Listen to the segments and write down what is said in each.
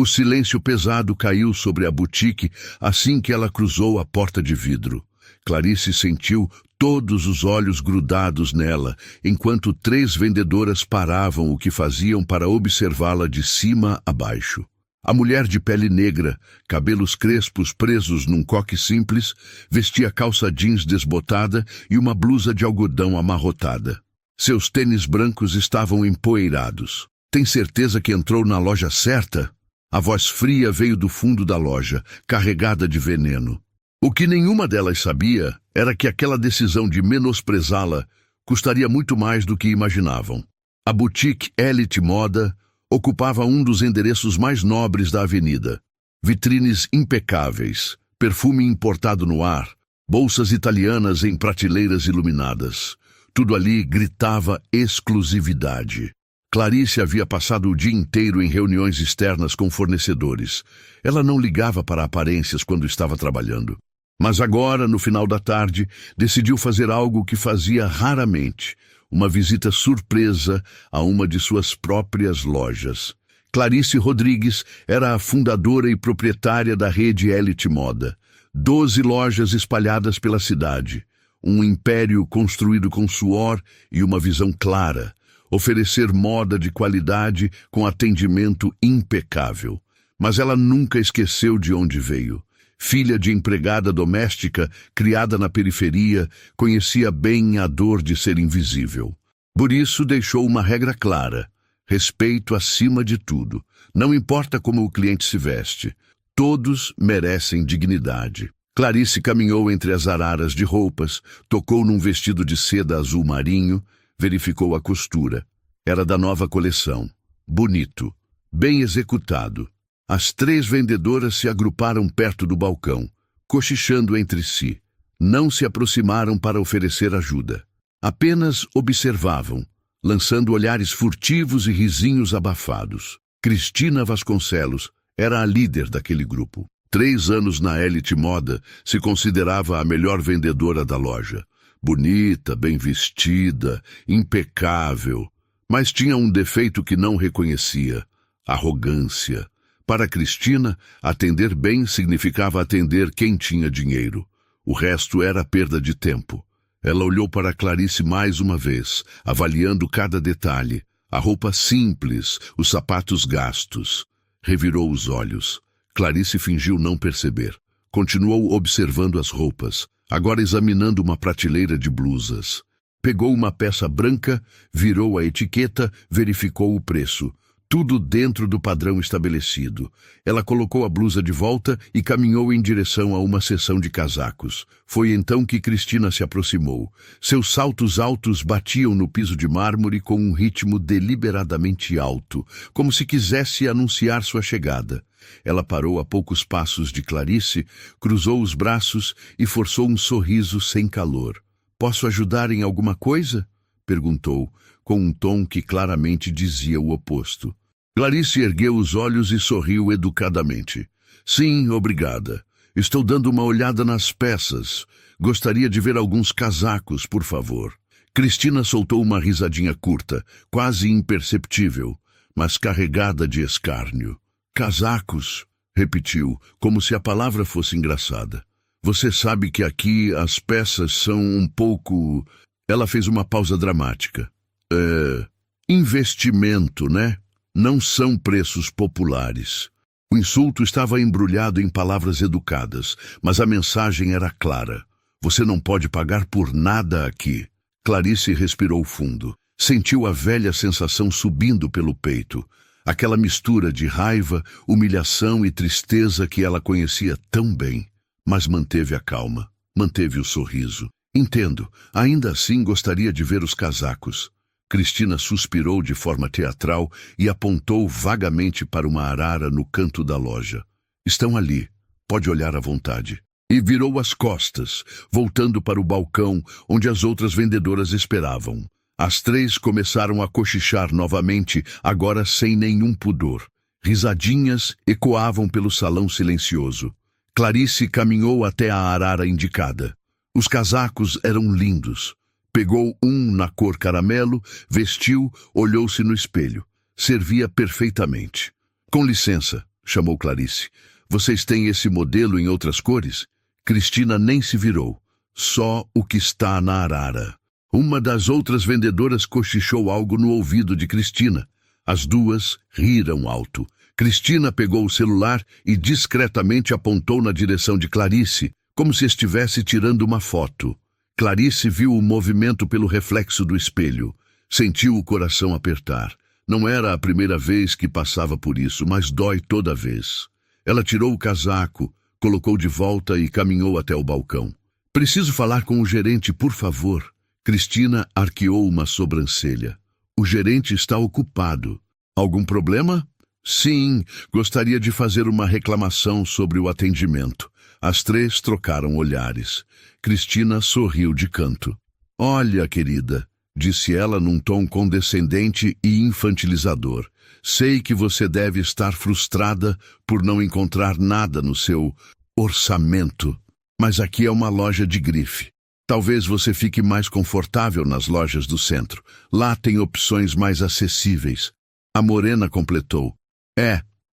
O silêncio pesado caiu sobre a boutique assim que ela cruzou a porta de vidro. Clarice sentiu todos os olhos grudados nela, enquanto 3 vendedoras paravam o que faziam para observá-la de cima a baixo. A mulher de pele negra, cabelos crespos presos num coque simples, vestia calça jeans desbotada e uma blusa de algodão amarrotada. Seus tênis brancos estavam empoeirados. Tem certeza que entrou na loja certa? A voz fria veio do fundo da loja, carregada de veneno. O que nenhuma delas sabia era que aquela decisão de menosprezá-la custaria muito mais do que imaginavam. A boutique Elite Moda ocupava um dos endereços mais nobres da avenida. Vitrines impecáveis, perfume importado no ar, bolsas italianas em prateleiras iluminadas. Tudo ali gritava exclusividade. Clarice havia passado o dia inteiro em reuniões externas com fornecedores. Ela não ligava para aparências quando estava trabalhando. Mas agora, no final da tarde, decidiu fazer algo que fazia raramente: uma visita surpresa a uma de suas próprias lojas. Clarice Rodrigues era a fundadora e proprietária da rede Elite Moda. 12 lojas espalhadas pela cidade. Um império construído com suor e uma visão clara. Oferecer moda de qualidade com atendimento impecável. Mas ela nunca esqueceu de onde veio. Filha de empregada doméstica, criada na periferia, conhecia bem a dor de ser invisível. Por isso deixou uma regra clara: respeito acima de tudo. Não importa como o cliente se veste. Todos merecem dignidade. Clarice caminhou entre as araras de roupas, tocou num vestido de seda azul marinho, verificou a costura. Era da nova coleção. Bonito, bem executado. As 3 vendedoras se agruparam perto do balcão, cochichando entre si. Não se aproximaram para oferecer ajuda. Apenas observavam, lançando olhares furtivos e risinhos abafados. Cristina Vasconcelos era a líder daquele grupo. 3 anos na Elite Moda, se considerava a melhor vendedora da loja. Bonita, bem vestida, impecável. Mas tinha um defeito que não reconhecia: arrogância. Para Cristina, atender bem significava atender quem tinha dinheiro. O resto era perda de tempo. Ela olhou para Clarice mais uma vez, avaliando cada detalhe. A roupa simples, os sapatos gastos. Revirou os olhos. Clarice fingiu não perceber. Continuou observando as roupas, agora examinando uma prateleira de blusas. Pegou uma peça branca, virou a etiqueta, verificou o preço. Tudo dentro do padrão estabelecido. Ela colocou a blusa de volta e caminhou em direção a uma seção de casacos. Foi então que Cristina se aproximou. Seus saltos altos batiam no piso de mármore com um ritmo deliberadamente alto, como se quisesse anunciar sua chegada. Ela parou a poucos passos de Clarice, cruzou os braços e forçou um sorriso sem calor. "Posso ajudar em alguma coisa?" perguntou, com um tom que claramente dizia o oposto. Clarice ergueu os olhos e sorriu educadamente. "Sim, obrigada. Estou dando uma olhada nas peças. Gostaria de ver alguns casacos, por favor." Cristina soltou uma risadinha curta, quase imperceptível, mas carregada de escárnio. "Casacos?" repetiu, como se a palavra fosse engraçada. "Você sabe que aqui as peças são um pouco..." Ela fez uma pausa dramática. Investimento, né? Não são preços populares." O insulto estava embrulhado em palavras educadas, mas a mensagem era clara. "Você não pode pagar por nada aqui." Clarice respirou fundo. Sentiu a velha sensação subindo pelo peito. Aquela mistura de raiva, humilhação e tristeza que ela conhecia tão bem. Mas manteve a calma, manteve o sorriso. "Entendo, ainda assim gostaria de ver os casacos." Cristina suspirou de forma teatral e apontou vagamente para uma arara no canto da loja. "Estão ali, pode olhar à vontade." E virou as costas, voltando para o balcão onde as outras vendedoras esperavam. As 3 começaram a cochichar novamente, agora sem nenhum pudor. Risadinhas ecoavam pelo salão silencioso. Clarice caminhou até a arara indicada. Os casacos eram lindos. Pegou um na cor caramelo, vestiu, olhou-se no espelho. Servia perfeitamente. "Com licença." chamou Clarice. Vocês têm esse modelo em outras cores? Cristina nem se virou. Só o que está na arara. Uma das outras vendedoras cochichou algo no ouvido de Cristina. As duas riram alto. Cristina pegou o celular e discretamente apontou na direção de Clarice, como se estivesse tirando uma foto. Clarice viu o movimento pelo reflexo do espelho. Sentiu o coração apertar. Não era a primeira vez que passava por isso, mas dói toda vez. Ela tirou o casaco, colocou de volta e caminhou até o balcão. Preciso falar com o gerente, por favor. Cristina arqueou uma sobrancelha. O gerente está ocupado. Algum problema? Sim, gostaria de fazer uma reclamação sobre o atendimento. As três trocaram olhares. Cristina sorriu de canto. Olha, querida, disse ela num tom condescendente e infantilizador. Sei que você deve estar frustrada por não encontrar nada no seu orçamento, mas aqui é uma loja de grife. Talvez você fique mais confortável nas lojas do centro. Lá tem opções mais acessíveis. A morena completou.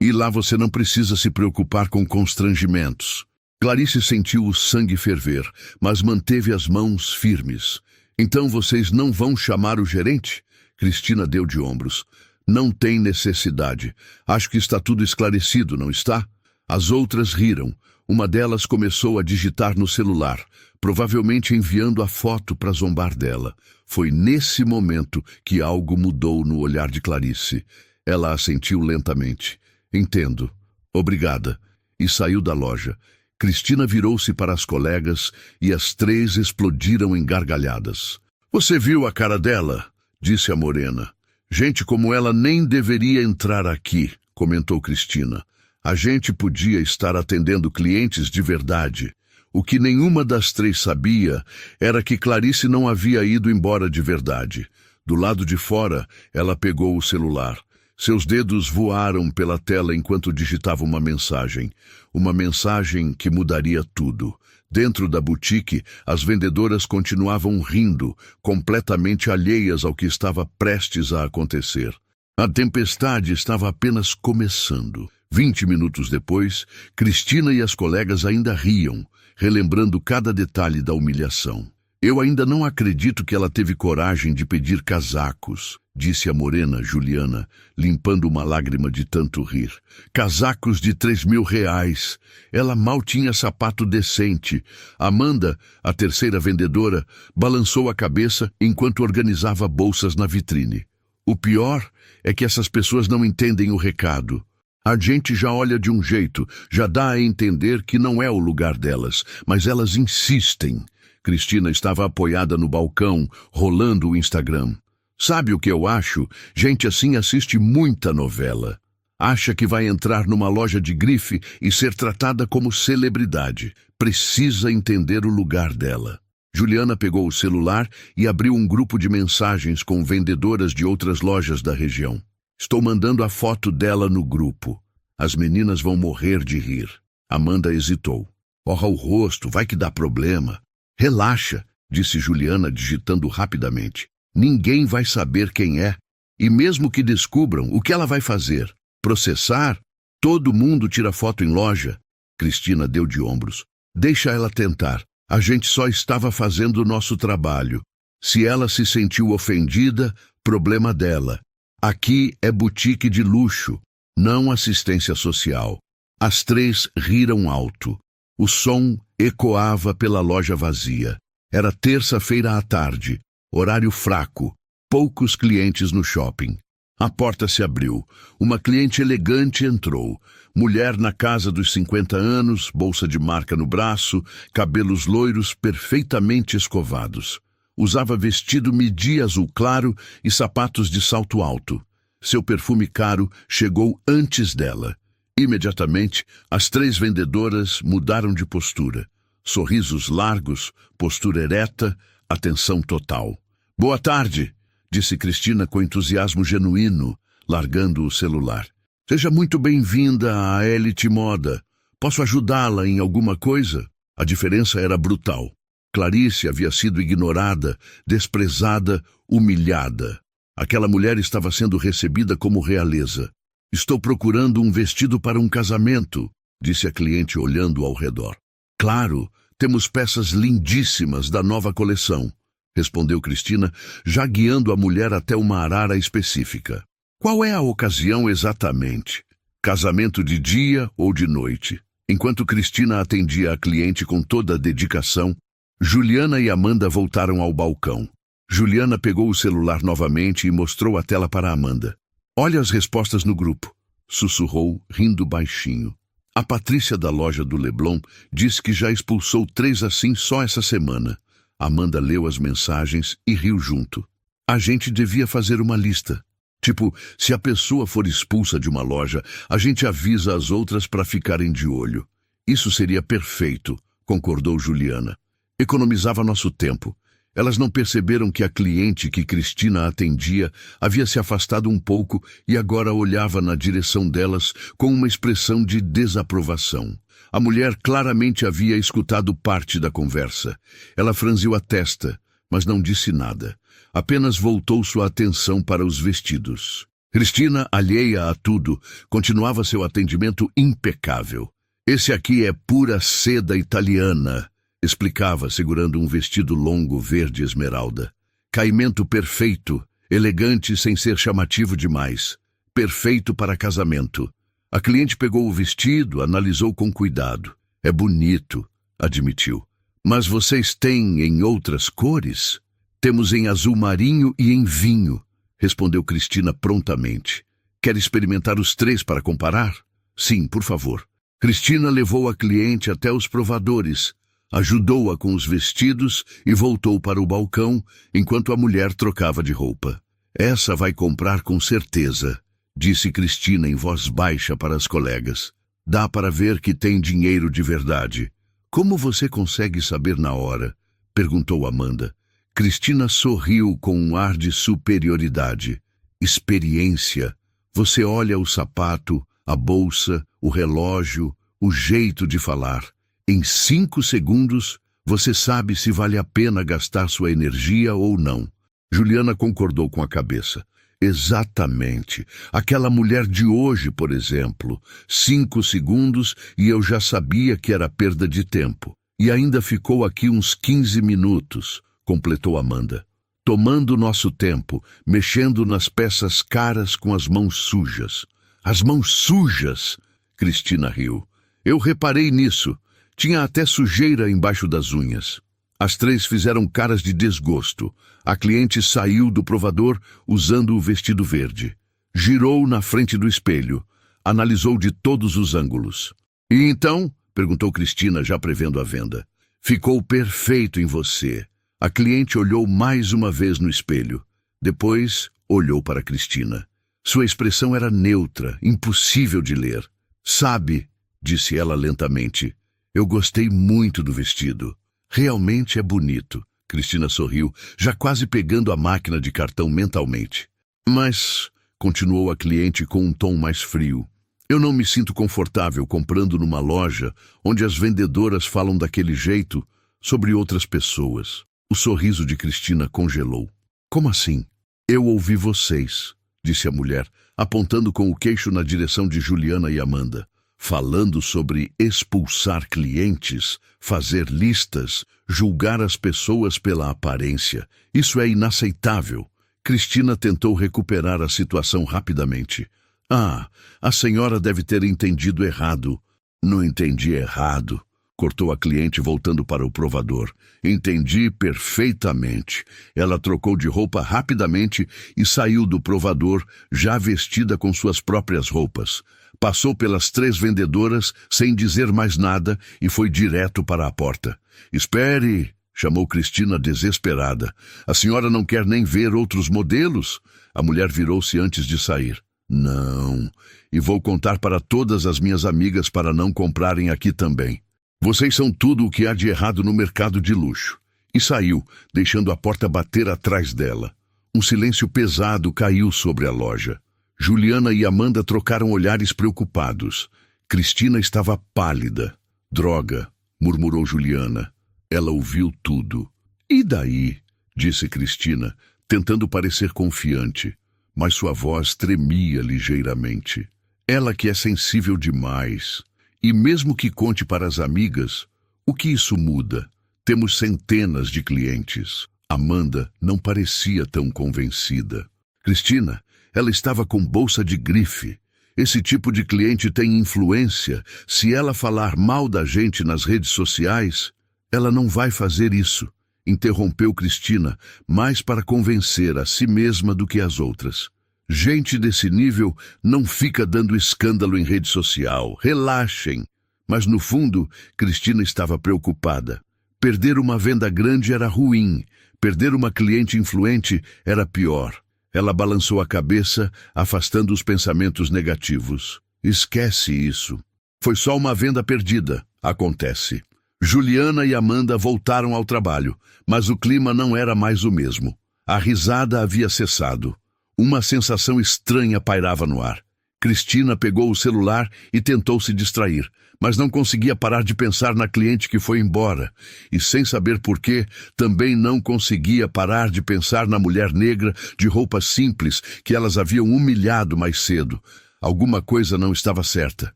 E lá você não precisa se preocupar com constrangimentos. Clarice sentiu o sangue ferver, mas manteve as mãos firmes. Então vocês não vão chamar o gerente? Cristina deu de ombros. Não tem necessidade. Acho que está tudo esclarecido, não está? As outras riram. Uma delas começou a digitar no celular, provavelmente enviando a foto para zombar dela. Foi nesse momento que algo mudou no olhar de Clarice. Ela assentiu lentamente. Entendo. Obrigada. E saiu da loja. Cristina virou-se para as colegas e as três explodiram em gargalhadas. Você viu a cara dela? Disse a morena. Gente como ela nem deveria entrar aqui, comentou Cristina. A gente podia estar atendendo clientes de verdade. O que nenhuma das três sabia era que Clarice não havia ido embora de verdade. Do lado de fora, ela pegou o celular. Seus dedos voaram pela tela enquanto digitava uma mensagem. Uma mensagem que mudaria tudo. Dentro da boutique, as vendedoras continuavam rindo, completamente alheias ao que estava prestes a acontecer. A tempestade estava apenas começando. 20 minutos depois, Cristina e as colegas ainda riam, relembrando cada detalhe da humilhação. Eu ainda não acredito que ela teve coragem de pedir casacos, disse a morena Juliana, limpando uma lágrima de tanto rir. Casacos de R$3.000. Ela mal tinha sapato decente. Amanda, a terceira vendedora, balançou a cabeça enquanto organizava bolsas na vitrine. O pior é que essas pessoas não entendem o recado. A gente já olha de um jeito, já dá a entender que não é o lugar delas, mas elas insistem. Cristina estava apoiada no balcão, rolando o Instagram. Sabe o que eu acho? Gente assim assiste muita novela. Acha que vai entrar numa loja de grife e ser tratada como celebridade. Precisa entender o lugar dela. Juliana pegou o celular e abriu um grupo de mensagens com vendedoras de outras lojas da região. Estou mandando a foto dela no grupo. As meninas vão morrer de rir. Amanda hesitou. Orra o rosto, vai que dá problema. Relaxa, disse Juliana digitando rapidamente. Ninguém vai saber quem é. E mesmo que descubram, o que ela vai fazer? Processar? Todo mundo tira foto em loja. Cristina deu de ombros. Deixa ela tentar. A gente só estava fazendo o nosso trabalho. Se ela se sentiu ofendida, problema dela. Aqui é boutique de luxo, não assistência social. As três riram alto. O som ecoava pela loja vazia. Era terça-feira à tarde, horário fraco, poucos clientes no shopping. A porta se abriu. Uma cliente elegante entrou. Mulher na casa dos 50 anos, bolsa de marca no braço, cabelos loiros perfeitamente escovados. Usava vestido midi azul claro e sapatos de salto alto. Seu perfume caro chegou antes dela. Imediatamente, as três vendedoras mudaram de postura. Sorrisos largos, postura ereta, atenção total. Boa tarde, disse Cristina com entusiasmo genuíno, largando o celular. Seja muito bem-vinda à Elite Moda. Posso ajudá-la em alguma coisa? A diferença era brutal. Clarice havia sido ignorada, desprezada, humilhada. Aquela mulher estava sendo recebida como realeza. Estou procurando um vestido para um casamento, disse a cliente olhando ao redor. Claro, temos peças lindíssimas da nova coleção, respondeu Cristina, já guiando a mulher até uma arara específica. Qual é a ocasião exatamente? Casamento de dia ou de noite? Enquanto Cristina atendia a cliente com toda a dedicação, Juliana e Amanda voltaram ao balcão. Juliana pegou o celular novamente e mostrou a tela para Amanda. Olha as respostas no grupo, sussurrou, rindo baixinho. A Patrícia da loja do Leblon disse que já expulsou 3 assim só essa semana. Amanda leu as mensagens e riu junto. A gente devia fazer uma lista. Tipo, se a pessoa for expulsa de uma loja, a gente avisa as outras para ficarem de olho. Isso seria perfeito, concordou Juliana. Economizava nosso tempo. Elas não perceberam que a cliente que Cristina atendia havia se afastado um pouco e agora olhava na direção delas com uma expressão de desaprovação. A mulher claramente havia escutado parte da conversa. Ela franziu a testa, mas não disse nada. Apenas voltou sua atenção para os vestidos. Cristina, alheia a tudo, continuava seu atendimento impecável. Esse aqui é pura seda italiana, explicava, segurando um vestido longo verde esmeralda. Caimento perfeito, elegante sem ser chamativo demais. Perfeito para casamento. A cliente pegou o vestido, analisou com cuidado. É bonito, admitiu. Mas vocês têm em outras cores? Temos em azul marinho e em vinho, respondeu Cristina prontamente. Quer experimentar os 3 para comparar? Sim, por favor. Cristina levou a cliente até os provadores, ajudou-a com os vestidos e voltou para o balcão enquanto a mulher trocava de roupa. Essa vai comprar com certeza, disse Cristina em voz baixa para as colegas. Dá para ver que tem dinheiro de verdade. Como você consegue saber na hora? Perguntou Amanda. Cristina sorriu com um ar de superioridade. Experiência. Você olha o sapato, a bolsa, o relógio, o jeito de falar. Em 5 segundos, você sabe se vale a pena gastar sua energia ou não. Juliana concordou com a cabeça. Exatamente. Aquela mulher de hoje, por exemplo. 5 segundos e eu já sabia que era perda de tempo. E ainda ficou aqui uns 15 minutos, completou Amanda. Tomando nosso tempo, mexendo nas peças caras com as mãos sujas. As mãos sujas! Cristina riu. Eu reparei nisso. Tinha até sujeira embaixo das unhas. As 3 fizeram caras de desgosto. A cliente saiu do provador usando o vestido verde. Girou na frente do espelho. Analisou de todos os ângulos. E então? Perguntou Cristina, já prevendo a venda. Ficou perfeito em você. A cliente olhou mais uma vez no espelho. Depois, olhou para Cristina. Sua expressão era neutra, impossível de ler. Sabe, disse ela lentamente, eu gostei muito do vestido. Realmente é bonito. Cristina sorriu, já quase pegando a máquina de cartão mentalmente. Mas, continuou a cliente com um tom mais frio, eu não me sinto confortável comprando numa loja onde as vendedoras falam daquele jeito sobre outras pessoas. O sorriso de Cristina congelou. Como assim? Eu ouvi vocês, disse a mulher, apontando com o queixo na direção de Juliana e Amanda. Falando sobre expulsar clientes, fazer listas, julgar as pessoas pela aparência. Isso é inaceitável. Cristina tentou recuperar a situação rapidamente. Ah, a senhora deve ter entendido errado. Não entendi errado, cortou a cliente voltando para o provador. Entendi perfeitamente. Ela trocou de roupa rapidamente e saiu do provador, já vestida com suas próprias roupas. Passou pelas 3 vendedoras sem dizer mais nada e foi direto para a porta. Espere, chamou Cristina desesperada. A senhora não quer nem ver outros modelos? A mulher virou-se antes de sair. Não, e vou contar para todas as minhas amigas para não comprarem aqui também. Vocês são tudo o que há de errado no mercado de luxo. E saiu, deixando a porta bater atrás dela. Um silêncio pesado caiu sobre a loja. Juliana e Amanda trocaram olhares preocupados. Cristina estava pálida. Droga, murmurou Juliana. Ela ouviu tudo. E daí? Disse Cristina, tentando parecer confiante, mas sua voz tremia ligeiramente. Ela que é sensível demais. E mesmo que conte para as amigas, o que isso muda? Temos centenas de clientes. Amanda não parecia tão convencida. Cristina, ela estava com bolsa de grife. Esse tipo de cliente tem influência. Se ela falar mal da gente nas redes sociais, ela não vai fazer isso. Interrompeu Cristina, mais para convencer a si mesma do que as outras. Gente desse nível não fica dando escândalo em rede social. Relaxem. Mas no fundo, Cristina estava preocupada. Perder uma venda grande era ruim. Perder uma cliente influente era pior. Ela balançou a cabeça, afastando os pensamentos negativos. Esquece isso. Foi só uma venda perdida. Acontece. Juliana e Amanda voltaram ao trabalho, mas o clima não era mais o mesmo. A risada havia cessado. Uma sensação estranha pairava no ar. Cristina pegou o celular e tentou se distrair, mas não conseguia parar de pensar na cliente que foi embora. E sem saber porquê, também não conseguia parar de pensar na mulher negra de roupas simples que elas haviam humilhado mais cedo. Alguma coisa não estava certa.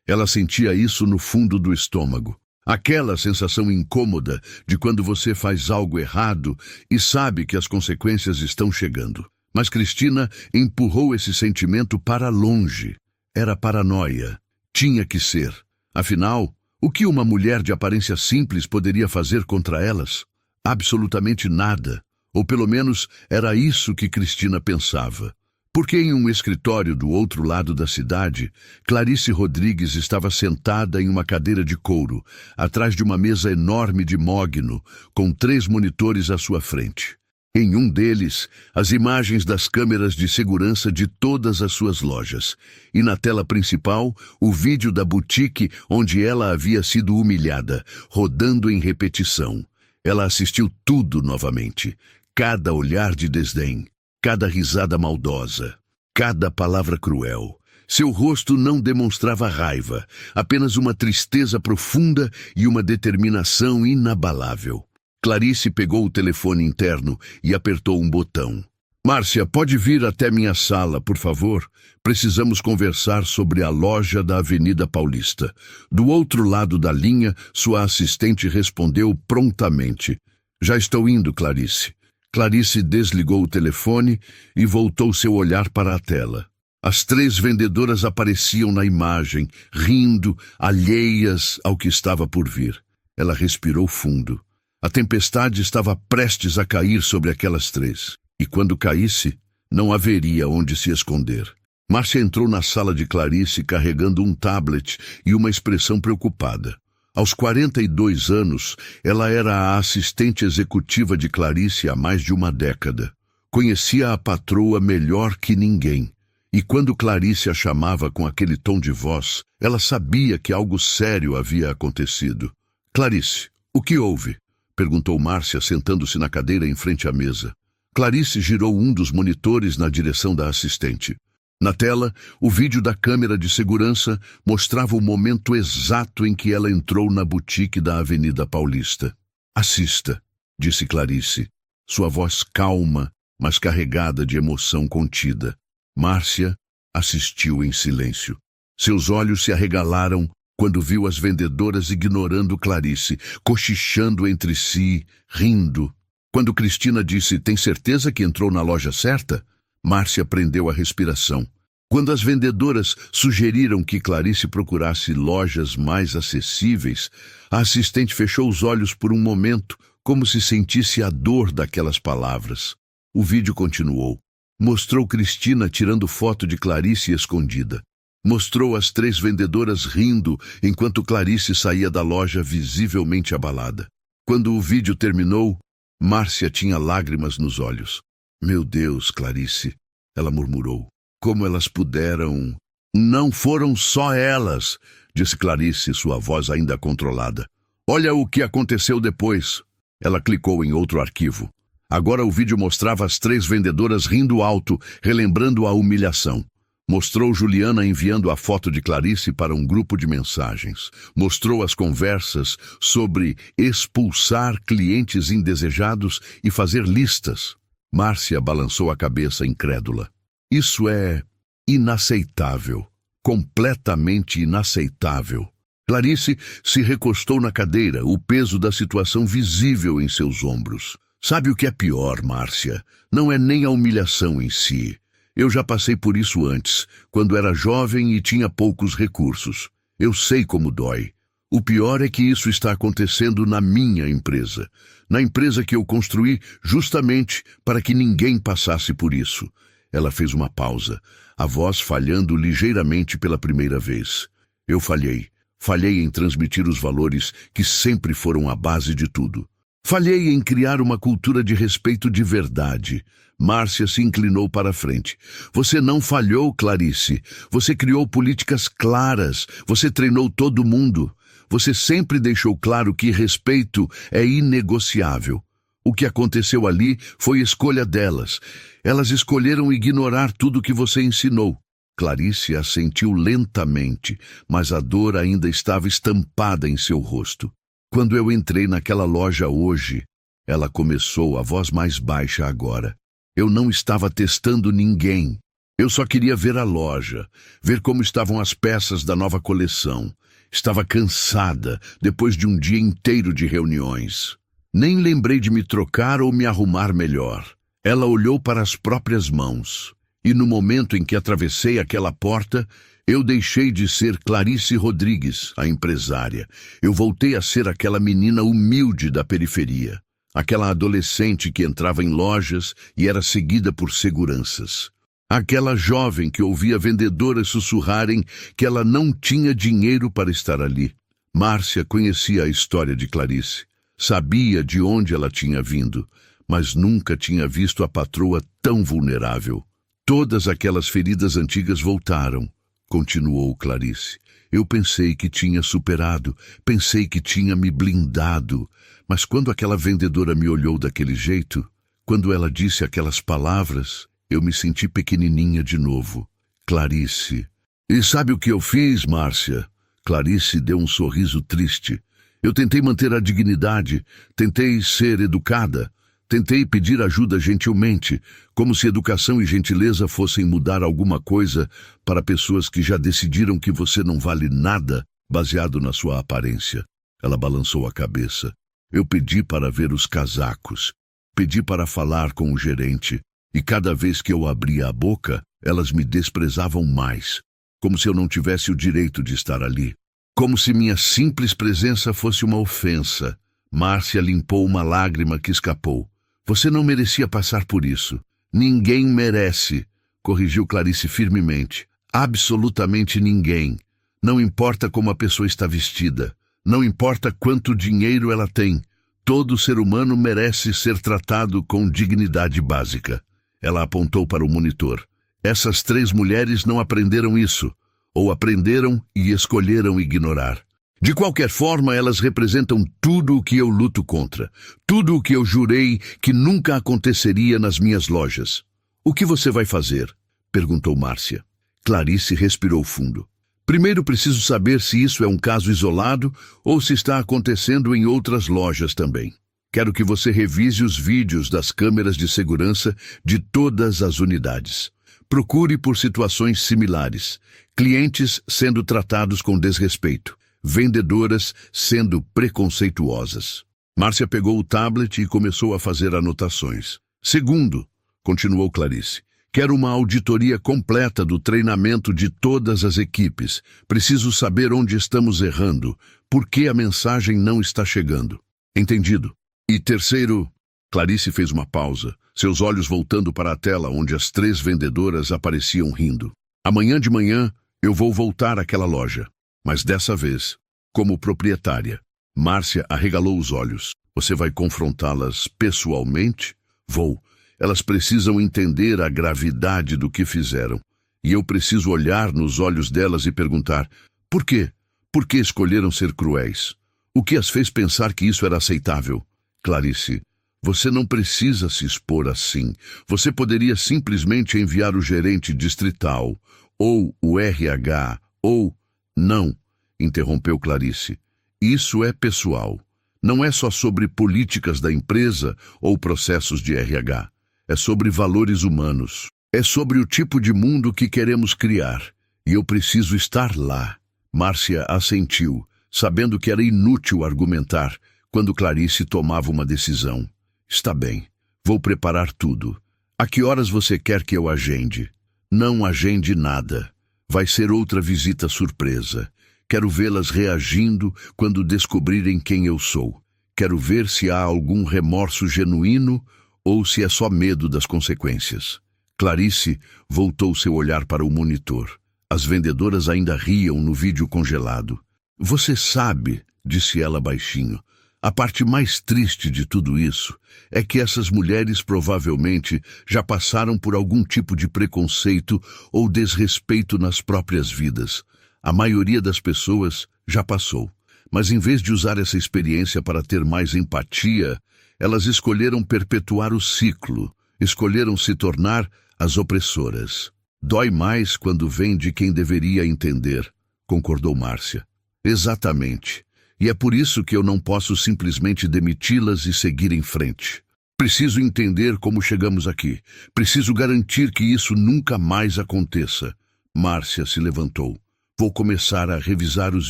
Ela sentia isso no fundo do estômago. Aquela sensação incômoda de quando você faz algo errado e sabe que as consequências estão chegando. Mas Cristina empurrou esse sentimento para longe. Era paranoia. Tinha que ser. Afinal, o que uma mulher de aparência simples poderia fazer contra elas? Absolutamente nada. Ou pelo menos era isso que Cristina pensava. Porque em um escritório do outro lado da cidade, Clarice Rodrigues estava sentada em uma cadeira de couro, atrás de uma mesa enorme de mogno, com 3 monitores à sua frente. Em um deles, as imagens das câmeras de segurança de todas as suas lojas. E na tela principal, o vídeo da boutique onde ela havia sido humilhada, rodando em repetição. Ela assistiu tudo novamente. Cada olhar de desdém, cada risada maldosa, cada palavra cruel. Seu rosto não demonstrava raiva, apenas uma tristeza profunda e uma determinação inabalável. Clarice pegou o telefone interno e apertou um botão. Márcia, pode vir até minha sala, por favor? Precisamos conversar sobre a loja da Avenida Paulista. Do outro lado da linha, sua assistente respondeu prontamente. Já estou indo, Clarice. Clarice desligou o telefone e voltou seu olhar para a tela. As 3 vendedoras apareciam na imagem, rindo, alheias ao que estava por vir. Ela respirou fundo. A tempestade estava prestes a cair sobre aquelas 3. E quando caísse, não haveria onde se esconder. Márcia entrou na sala de Clarice carregando um tablet e uma expressão preocupada. Aos 42 anos, ela era a assistente executiva de Clarice há mais de uma década. Conhecia a patroa melhor que ninguém. E quando Clarice a chamava com aquele tom de voz, ela sabia que algo sério havia acontecido. Clarice, o que houve? Perguntou Márcia, sentando-se na cadeira em frente à mesa. Clarice girou um dos monitores na direção da assistente. Na tela, o vídeo da câmera de segurança mostrava o momento exato em que ela entrou na boutique da Avenida Paulista. Assista, disse Clarice, sua voz calma, mas carregada de emoção contida. Márcia assistiu em silêncio. Seus olhos se arregalaram quando viu as vendedoras ignorando Clarice, cochichando entre si, rindo. Quando Cristina disse, tem certeza que entrou na loja certa? Márcia prendeu a respiração. Quando as vendedoras sugeriram que Clarice procurasse lojas mais acessíveis, a assistente fechou os olhos por um momento, como se sentisse a dor daquelas palavras. O vídeo continuou. Mostrou Cristina tirando foto de Clarice escondida. Mostrou as 3 vendedoras rindo enquanto Clarice saía da loja visivelmente abalada. Quando o vídeo terminou, Márcia tinha lágrimas nos olhos. Meu Deus, Clarice, ela murmurou. Como elas puderam... Não foram só elas, disse Clarice, sua voz ainda controlada. Olha o que aconteceu depois. Ela clicou em outro arquivo. Agora o vídeo mostrava as 3 vendedoras rindo alto, relembrando a humilhação. Mostrou Juliana enviando a foto de Clarice para um grupo de mensagens. Mostrou as conversas sobre expulsar clientes indesejados e fazer listas. Márcia balançou a cabeça incrédula. Isso é inaceitável. completamente inaceitável. Clarice se recostou na cadeira, o peso da situação visível em seus ombros. Sabe o que é pior, Márcia? Não é nem a humilhação em si. Eu já passei por isso antes, quando era jovem e tinha poucos recursos. Eu sei como dói. O pior é que isso está acontecendo na minha empresa. Na empresa que eu construí justamente para que ninguém passasse por isso. Ela fez uma pausa, a voz falhando ligeiramente pela primeira vez. Eu falhei. Falhei em transmitir os valores que sempre foram a base de tudo. Falhei em criar uma cultura de respeito de verdade. Márcia se inclinou para a frente. Você não falhou, Clarice. Você criou políticas claras. Você treinou todo mundo. Você sempre deixou claro que respeito é inegociável. O que aconteceu ali foi escolha delas. Elas escolheram ignorar tudo que você ensinou. Clarice assentiu lentamente, mas a dor ainda estava estampada em seu rosto. Quando eu entrei naquela loja hoje, ela começou, a voz mais baixa agora. Eu não estava testando ninguém. Eu só queria ver a loja, ver como estavam as peças da nova coleção. Estava cansada, depois de um dia inteiro de reuniões. Nem lembrei de me trocar ou me arrumar melhor. Ela olhou para as próprias mãos. E no momento em que atravessei aquela porta, eu deixei de ser Clarice Rodrigues, a empresária. Eu voltei a ser aquela menina humilde da periferia. Aquela adolescente que entrava em lojas e era seguida por seguranças. Aquela jovem que ouvia vendedoras sussurrarem que ela não tinha dinheiro para estar ali. Márcia conhecia a história de Clarice. Sabia de onde ela tinha vindo, mas nunca tinha visto a patroa tão vulnerável. Todas aquelas feridas antigas voltaram, continuou Clarice. Eu pensei que tinha superado, pensei que tinha me blindado, mas quando aquela vendedora me olhou daquele jeito, quando ela disse aquelas palavras, eu me senti pequenininha de novo. Clarice. E sabe o que eu fiz, Márcia? Clarice deu um sorriso triste. Eu tentei manter a dignidade, tentei ser educada. Tentei pedir ajuda gentilmente, como se educação e gentileza fossem mudar alguma coisa para pessoas que já decidiram que você não vale nada baseado na sua aparência. Ela balançou a cabeça. Eu pedi para ver os casacos, pedi para falar com o gerente, e cada vez que eu abria a boca, elas me desprezavam mais, como se eu não tivesse o direito de estar ali. Como se minha simples presença fosse uma ofensa. Márcia limpou uma lágrima que escapou. Você não merecia passar por isso. Ninguém merece, corrigiu Clarice firmemente. Absolutamente ninguém. Não importa como a pessoa está vestida. Não importa quanto dinheiro ela tem. Todo ser humano merece ser tratado com dignidade básica. Ela apontou para o monitor. Essas 3 mulheres não aprenderam isso. Ou aprenderam e escolheram ignorar. De qualquer forma, elas representam tudo o que eu luto contra. Tudo o que eu jurei que nunca aconteceria nas minhas lojas. O que você vai fazer? Perguntou Márcia. Clarice respirou fundo. Primeiro preciso saber se isso é um caso isolado ou se está acontecendo em outras lojas também. Quero que você revise os vídeos das câmeras de segurança de todas as unidades. Procure por situações similares. Clientes sendo tratados com desrespeito. Vendedoras sendo preconceituosas. Márcia pegou o tablet e começou a fazer anotações. Segundo, continuou Clarice, quero uma auditoria completa do treinamento de todas as equipes. Preciso saber onde estamos errando, por que a mensagem não está chegando. Entendido. E terceiro, Clarice fez uma pausa, seus olhos voltando para a tela onde as 3 vendedoras apareciam rindo. Amanhã de manhã eu vou voltar àquela loja. Mas dessa vez, como proprietária. Márcia arregalou os olhos. Você vai confrontá-las pessoalmente? Vou. Elas precisam entender a gravidade do que fizeram. E eu preciso olhar nos olhos delas e perguntar, por quê? Por que escolheram ser cruéis? O que as fez pensar que isso era aceitável? Clarice, você não precisa se expor assim. Você poderia simplesmente enviar o gerente distrital, ou o RH, ou... Não, interrompeu Clarice. Isso é pessoal. Não é só sobre políticas da empresa ou processos de RH. É sobre valores humanos. É sobre o tipo de mundo que queremos criar. E eu preciso estar lá. Márcia assentiu, sabendo que era inútil argumentar quando Clarice tomava uma decisão. Está bem, vou preparar tudo. A que horas você quer que eu agende? Não agende nada. Vai ser outra visita surpresa. Quero vê-las reagindo quando descobrirem quem eu sou. Quero ver se há algum remorso genuíno ou se é só medo das consequências. Clarice voltou seu olhar para o monitor. As vendedoras ainda riam no vídeo congelado. Você sabe, disse ela baixinho, a parte mais triste de tudo isso é que essas mulheres provavelmente já passaram por algum tipo de preconceito ou desrespeito nas próprias vidas. A maioria das pessoas já passou. Mas em vez de usar essa experiência para ter mais empatia, elas escolheram perpetuar o ciclo, escolheram se tornar as opressoras. Dói mais quando vem de quem deveria entender, concordou Márcia. Exatamente. E é por isso que eu não posso simplesmente demiti-las e seguir em frente. Preciso entender como chegamos aqui. Preciso garantir que isso nunca mais aconteça. Márcia se levantou. Vou começar a revisar os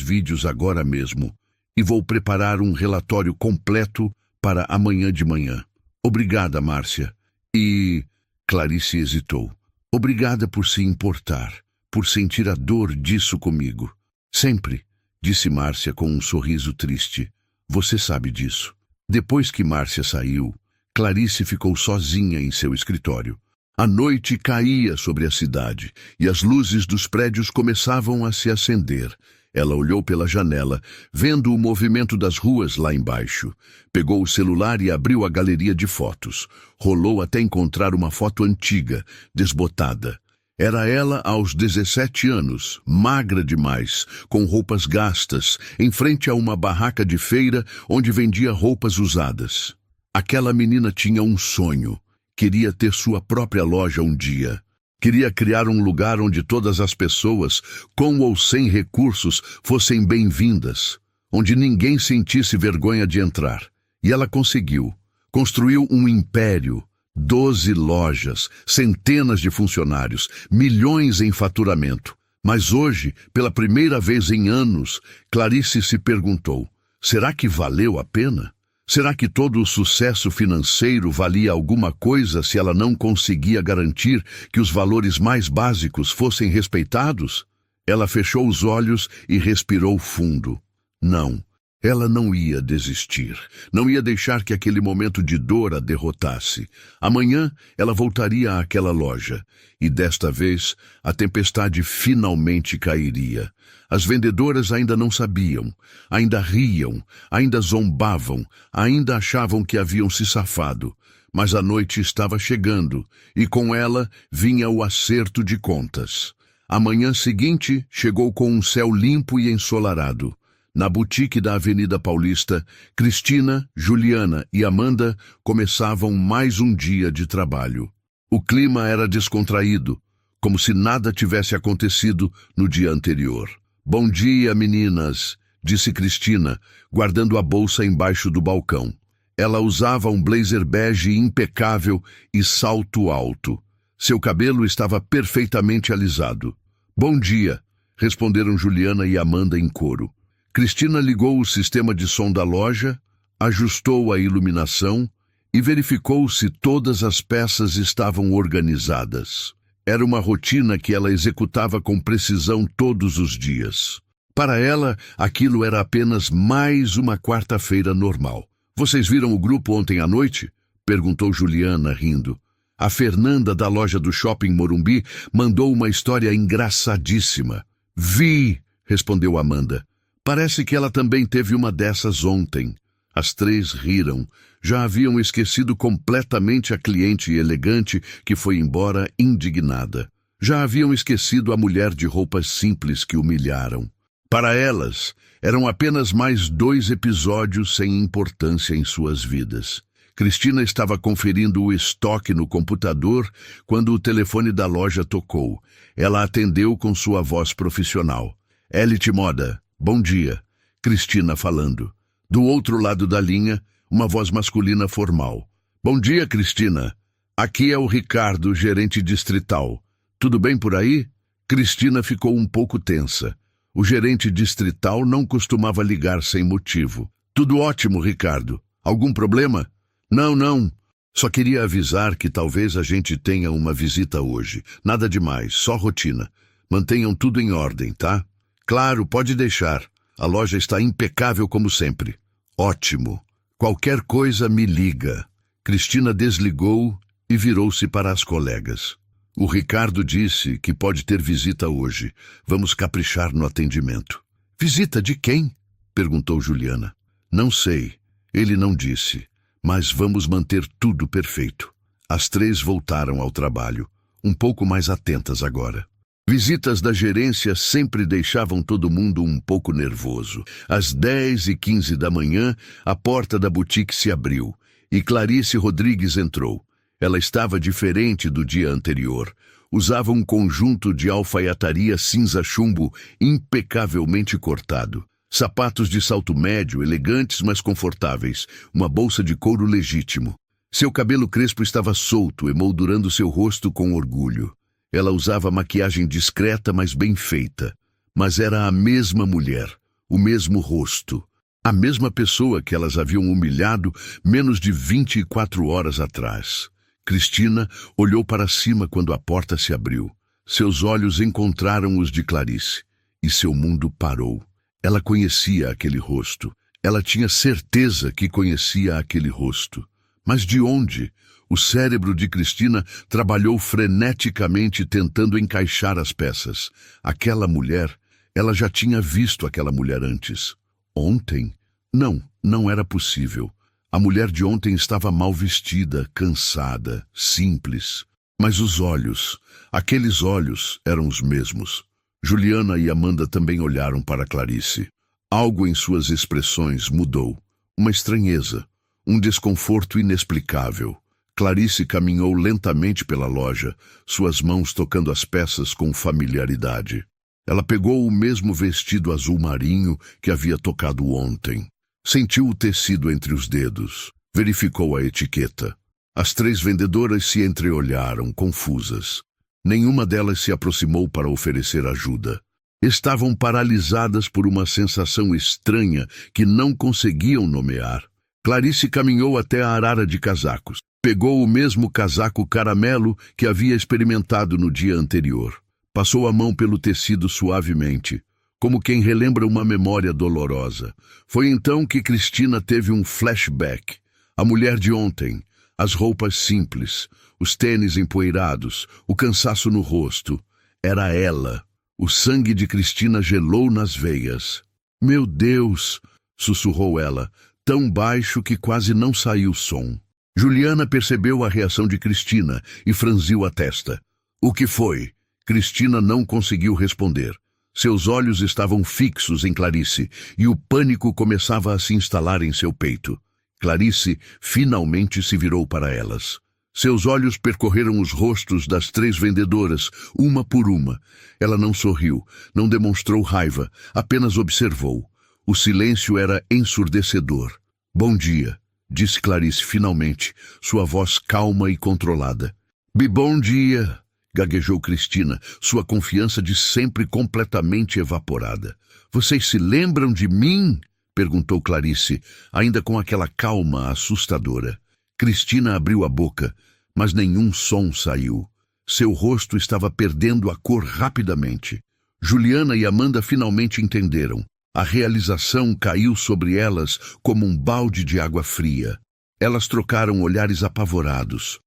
vídeos agora mesmo. E vou preparar um relatório completo para amanhã de manhã. Obrigada, Márcia. E... Clarice hesitou. Obrigada por se importar, por sentir a dor disso comigo. Sempre, disse Márcia com um sorriso triste. Você sabe disso. Depois que Márcia saiu, Clarice ficou sozinha em seu escritório. A noite caía sobre a cidade e as luzes dos prédios começavam a se acender. Ela olhou pela janela, vendo o movimento das ruas lá embaixo. Pegou o celular e abriu a galeria de fotos. Rolou até encontrar uma foto antiga, desbotada. Era ela aos 17 anos, magra demais, com roupas gastas, em frente a uma barraca de feira onde vendia roupas usadas. Aquela menina tinha um sonho. Queria ter sua própria loja um dia. Queria criar um lugar onde todas as pessoas, com ou sem recursos, fossem bem-vindas, onde ninguém sentisse vergonha de entrar. E ela conseguiu. Construiu um império, 12 lojas, centenas de funcionários, milhões em faturamento. Mas hoje, pela primeira vez em anos, Clarice se perguntou, será que valeu a pena? Será que todo o sucesso financeiro valia alguma coisa se ela não conseguia garantir que os valores mais básicos fossem respeitados? Ela fechou os olhos e respirou fundo. Não, ela não ia desistir. Não ia deixar que aquele momento de dor a derrotasse. Amanhã ela voltaria àquela loja. E desta vez, a tempestade finalmente cairia. As vendedoras ainda não sabiam, ainda riam, ainda zombavam, ainda achavam que haviam se safado. Mas a noite estava chegando, e com ela vinha o acerto de contas. A manhã seguinte chegou com um céu limpo e ensolarado. Na boutique da Avenida Paulista, Cristina, Juliana e Amanda começavam mais um dia de trabalho. O clima era descontraído, como se nada tivesse acontecido no dia anterior. Bom dia, meninas, disse Cristina, guardando a bolsa embaixo do balcão. Ela usava um blazer bege impecável e salto alto. Seu cabelo estava perfeitamente alisado. Bom dia, responderam Juliana e Amanda em coro. Cristina ligou o sistema de som da loja, ajustou a iluminação e verificou se todas as peças estavam organizadas. Era uma rotina que ela executava com precisão todos os dias. Para ela, aquilo era apenas mais uma quarta-feira normal. Vocês viram o grupo ontem à noite? Perguntou Juliana, rindo. A Fernanda, da loja do Shopping Morumbi, mandou uma história engraçadíssima. Vi, respondeu Amanda. Parece que ela também teve uma dessas ontem. As três riram. Já haviam esquecido completamente a cliente elegante que foi embora indignada. Já haviam esquecido a mulher de roupas simples que humilharam. Para elas, eram apenas mais 2 episódios sem importância em suas vidas. Cristina estava conferindo o estoque no computador quando o telefone da loja tocou. Ela atendeu com sua voz profissional. Elite Moda, bom dia. Cristina falando. Do outro lado da linha, uma voz masculina formal. Bom dia, Cristina. Aqui é o Ricardo, gerente distrital. Tudo bem por aí? Cristina ficou um pouco tensa. O gerente distrital não costumava ligar sem motivo. Tudo ótimo, Ricardo. Algum problema? Não, não. Só queria avisar que talvez a gente tenha uma visita hoje. Nada demais, só rotina. Mantenham tudo em ordem, tá? Claro, pode deixar. A loja está impecável como sempre. Ótimo. Qualquer coisa me liga. Cristina desligou e virou-se para as colegas. O Ricardo disse que pode ter visita hoje. Vamos caprichar no atendimento. Visita de quem? Perguntou Juliana. Não sei. Ele não disse. Mas vamos manter tudo perfeito. As três voltaram ao trabalho, um pouco mais atentas agora. Visitas da gerência sempre deixavam todo mundo um pouco nervoso. Às 10h15 da manhã, a porta da boutique se abriu e Clarice Rodrigues entrou. Ela estava diferente do dia anterior. Usava um conjunto de alfaiataria cinza chumbo impecavelmente cortado. Sapatos de salto médio, elegantes mas confortáveis. Uma bolsa de couro legítimo. Seu cabelo crespo estava solto, emoldurando seu rosto com orgulho. Ela usava maquiagem discreta, mas bem feita. Mas era a mesma mulher, o mesmo rosto. A mesma pessoa que elas haviam humilhado menos de 24 horas atrás. Cristina olhou para cima quando a porta se abriu. Seus olhos encontraram os de Clarice, e seu mundo parou. Ela conhecia aquele rosto. Ela tinha certeza que conhecia aquele rosto. Mas de onde? O cérebro de Cristina trabalhou freneticamente tentando encaixar as peças. Aquela mulher, ela já tinha visto aquela mulher antes. Ontem? Não, não era possível. A mulher de ontem estava mal vestida, cansada, simples. Mas os olhos, aqueles olhos eram os mesmos. Juliana e Amanda também olharam para Clarice. Algo em suas expressões mudou. Uma estranheza, um desconforto inexplicável. Clarice caminhou lentamente pela loja, suas mãos tocando as peças com familiaridade. Ela pegou o mesmo vestido azul marinho que havia tocado ontem. Sentiu o tecido entre os dedos. Verificou a etiqueta. As três vendedoras se entreolharam, confusas. Nenhuma delas se aproximou para oferecer ajuda. Estavam paralisadas por uma sensação estranha que não conseguiam nomear. Clarice caminhou até a arara de casacos. Pegou o mesmo casaco caramelo que havia experimentado no dia anterior. Passou a mão pelo tecido suavemente, como quem relembra uma memória dolorosa. Foi então que Cristina teve um flashback. A mulher de ontem, as roupas simples, os tênis empoeirados, o cansaço no rosto. Era ela. O sangue de Cristina gelou nas veias. "Meu Deus!" sussurrou ela, tão baixo que quase não saiu som. Juliana percebeu a reação de Cristina e franziu a testa. "O que foi?" Cristina não conseguiu responder. Seus olhos estavam fixos em Clarice e o pânico começava a se instalar em seu peito. Clarice finalmente se virou para elas. Seus olhos percorreram os rostos das três vendedoras, uma por uma. Ela não sorriu, não demonstrou raiva, apenas observou. O silêncio era ensurdecedor. "Bom dia", disse Clarice finalmente, sua voz calma e controlada. Bom dia", gaguejou Cristina, sua confiança de sempre completamente evaporada. "Vocês se lembram de mim?" perguntou Clarice, ainda com aquela calma assustadora. Cristina abriu a boca, mas nenhum som saiu. Seu rosto estava perdendo a cor rapidamente. Juliana e Amanda finalmente entenderam. A realização caiu sobre elas como um balde de água fria. Elas trocaram olhares apavorados.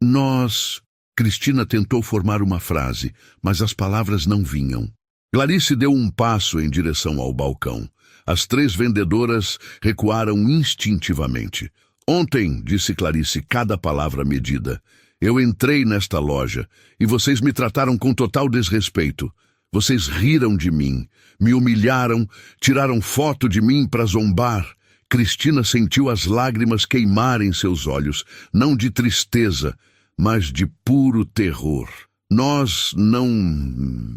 Nós... Cristina tentou formar uma frase, mas as palavras não vinham. Clarice deu um passo em direção ao balcão. As três vendedoras recuaram instintivamente. "Ontem", disse Clarice, cada palavra medida, "eu entrei nesta loja e vocês me trataram com total desrespeito. Vocês riram de mim, me humilharam, tiraram foto de mim para zombar." Cristina sentiu as lágrimas queimarem seus olhos, não de tristeza, mas de puro terror.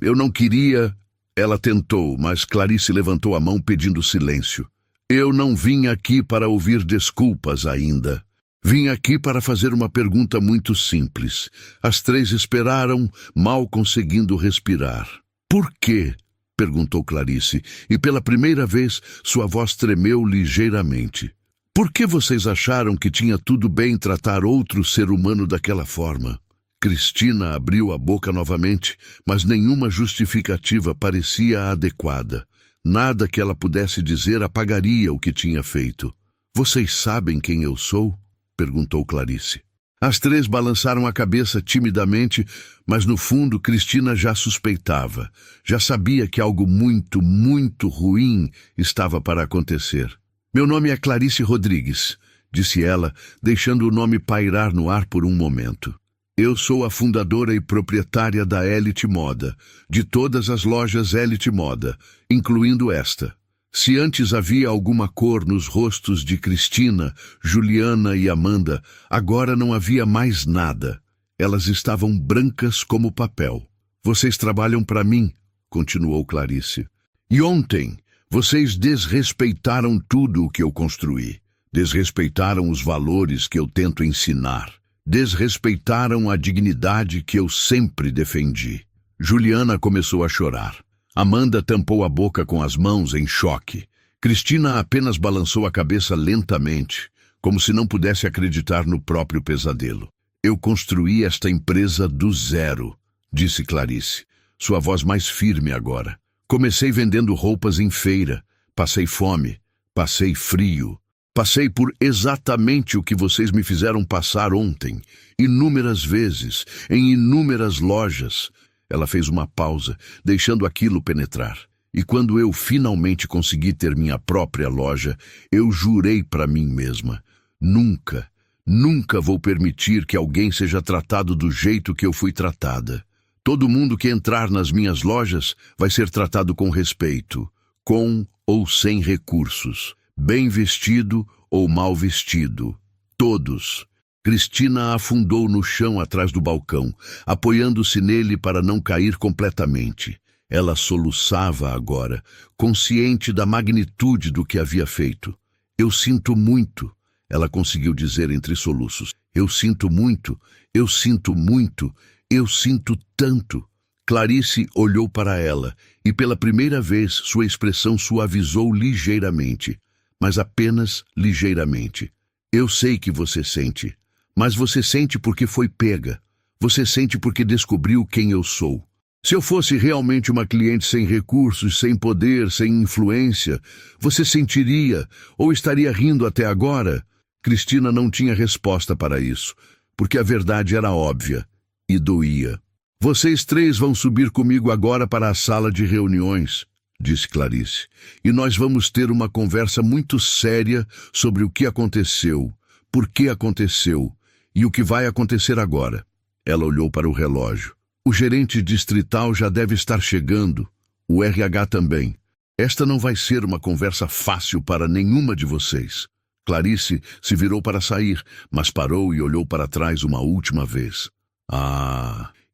Eu não queria..." Ela tentou, mas Clarice levantou a mão pedindo silêncio. "Eu não vim aqui para ouvir desculpas ainda." Vim aqui para fazer uma pergunta muito simples. As três esperaram, mal conseguindo respirar. Por quê? Perguntou Clarice, e pela primeira vez sua voz tremeu ligeiramente. Por que vocês acharam que tinha tudo bem tratar outro ser humano daquela forma? Cristina abriu a boca novamente, mas nenhuma justificativa parecia adequada. Nada que ela pudesse dizer apagaria o que tinha feito. Vocês sabem quem eu sou? Perguntou Clarice. As três balançaram a cabeça timidamente, mas no fundo Cristina já suspeitava. Já sabia que algo muito, muito ruim estava para acontecer. Meu nome é Clarice Rodrigues, disse ela, deixando o nome pairar no ar por um momento. Eu sou a fundadora e proprietária da Elite Moda, de todas as lojas Elite Moda, incluindo esta. Se antes havia alguma cor nos rostos de Cristina, Juliana e Amanda, agora não havia mais nada. Elas estavam brancas como papel. Vocês trabalham para mim, continuou Clarice. E ontem, vocês desrespeitaram tudo o que eu construí. Desrespeitaram os valores que eu tento ensinar. Desrespeitaram a dignidade que eu sempre defendi. Juliana começou a chorar. Amanda tampou a boca com as mãos em choque. Cristina apenas balançou a cabeça lentamente, como se não pudesse acreditar no próprio pesadelo. Eu construí esta empresa do zero, disse Clarice, sua voz mais firme agora. Comecei vendendo roupas em feira, passei fome, passei frio, passei por exatamente o que vocês me fizeram passar ontem, inúmeras vezes, em inúmeras lojas. Ela fez uma pausa, deixando aquilo penetrar. E quando eu finalmente consegui ter minha própria loja, eu jurei para mim mesma, nunca, nunca vou permitir que alguém seja tratado do jeito que eu fui tratada. Todo mundo que entrar nas minhas lojas vai ser tratado com respeito, com ou sem recursos, bem vestido ou mal vestido. Todos. Cristina afundou no chão atrás do balcão, apoiando-se nele para não cair completamente. Ela soluçava agora, consciente da magnitude do que havia feito. Eu sinto muito, ela conseguiu dizer entre soluços. Eu sinto muito, eu sinto muito, eu sinto tanto. Clarice olhou para ela e pela primeira vez sua expressão suavizou ligeiramente, mas apenas ligeiramente. Eu sei que você sente. Mas você sente porque foi pega. Você sente porque descobriu quem eu sou. Se eu fosse realmente uma cliente sem recursos, sem poder, sem influência, você sentiria ou estaria rindo até agora? Cristina não tinha resposta para isso, porque a verdade era óbvia e doía. Vocês três vão subir comigo agora para a sala de reuniões, disse Clarice, e nós vamos ter uma conversa muito séria sobre o que aconteceu, por que aconteceu, e o que vai acontecer agora? Ela olhou para o relógio. O gerente distrital já deve estar chegando. O RH também. Esta não vai ser uma conversa fácil para nenhuma de vocês. Clarice se virou para sair, mas parou e olhou para trás uma última vez.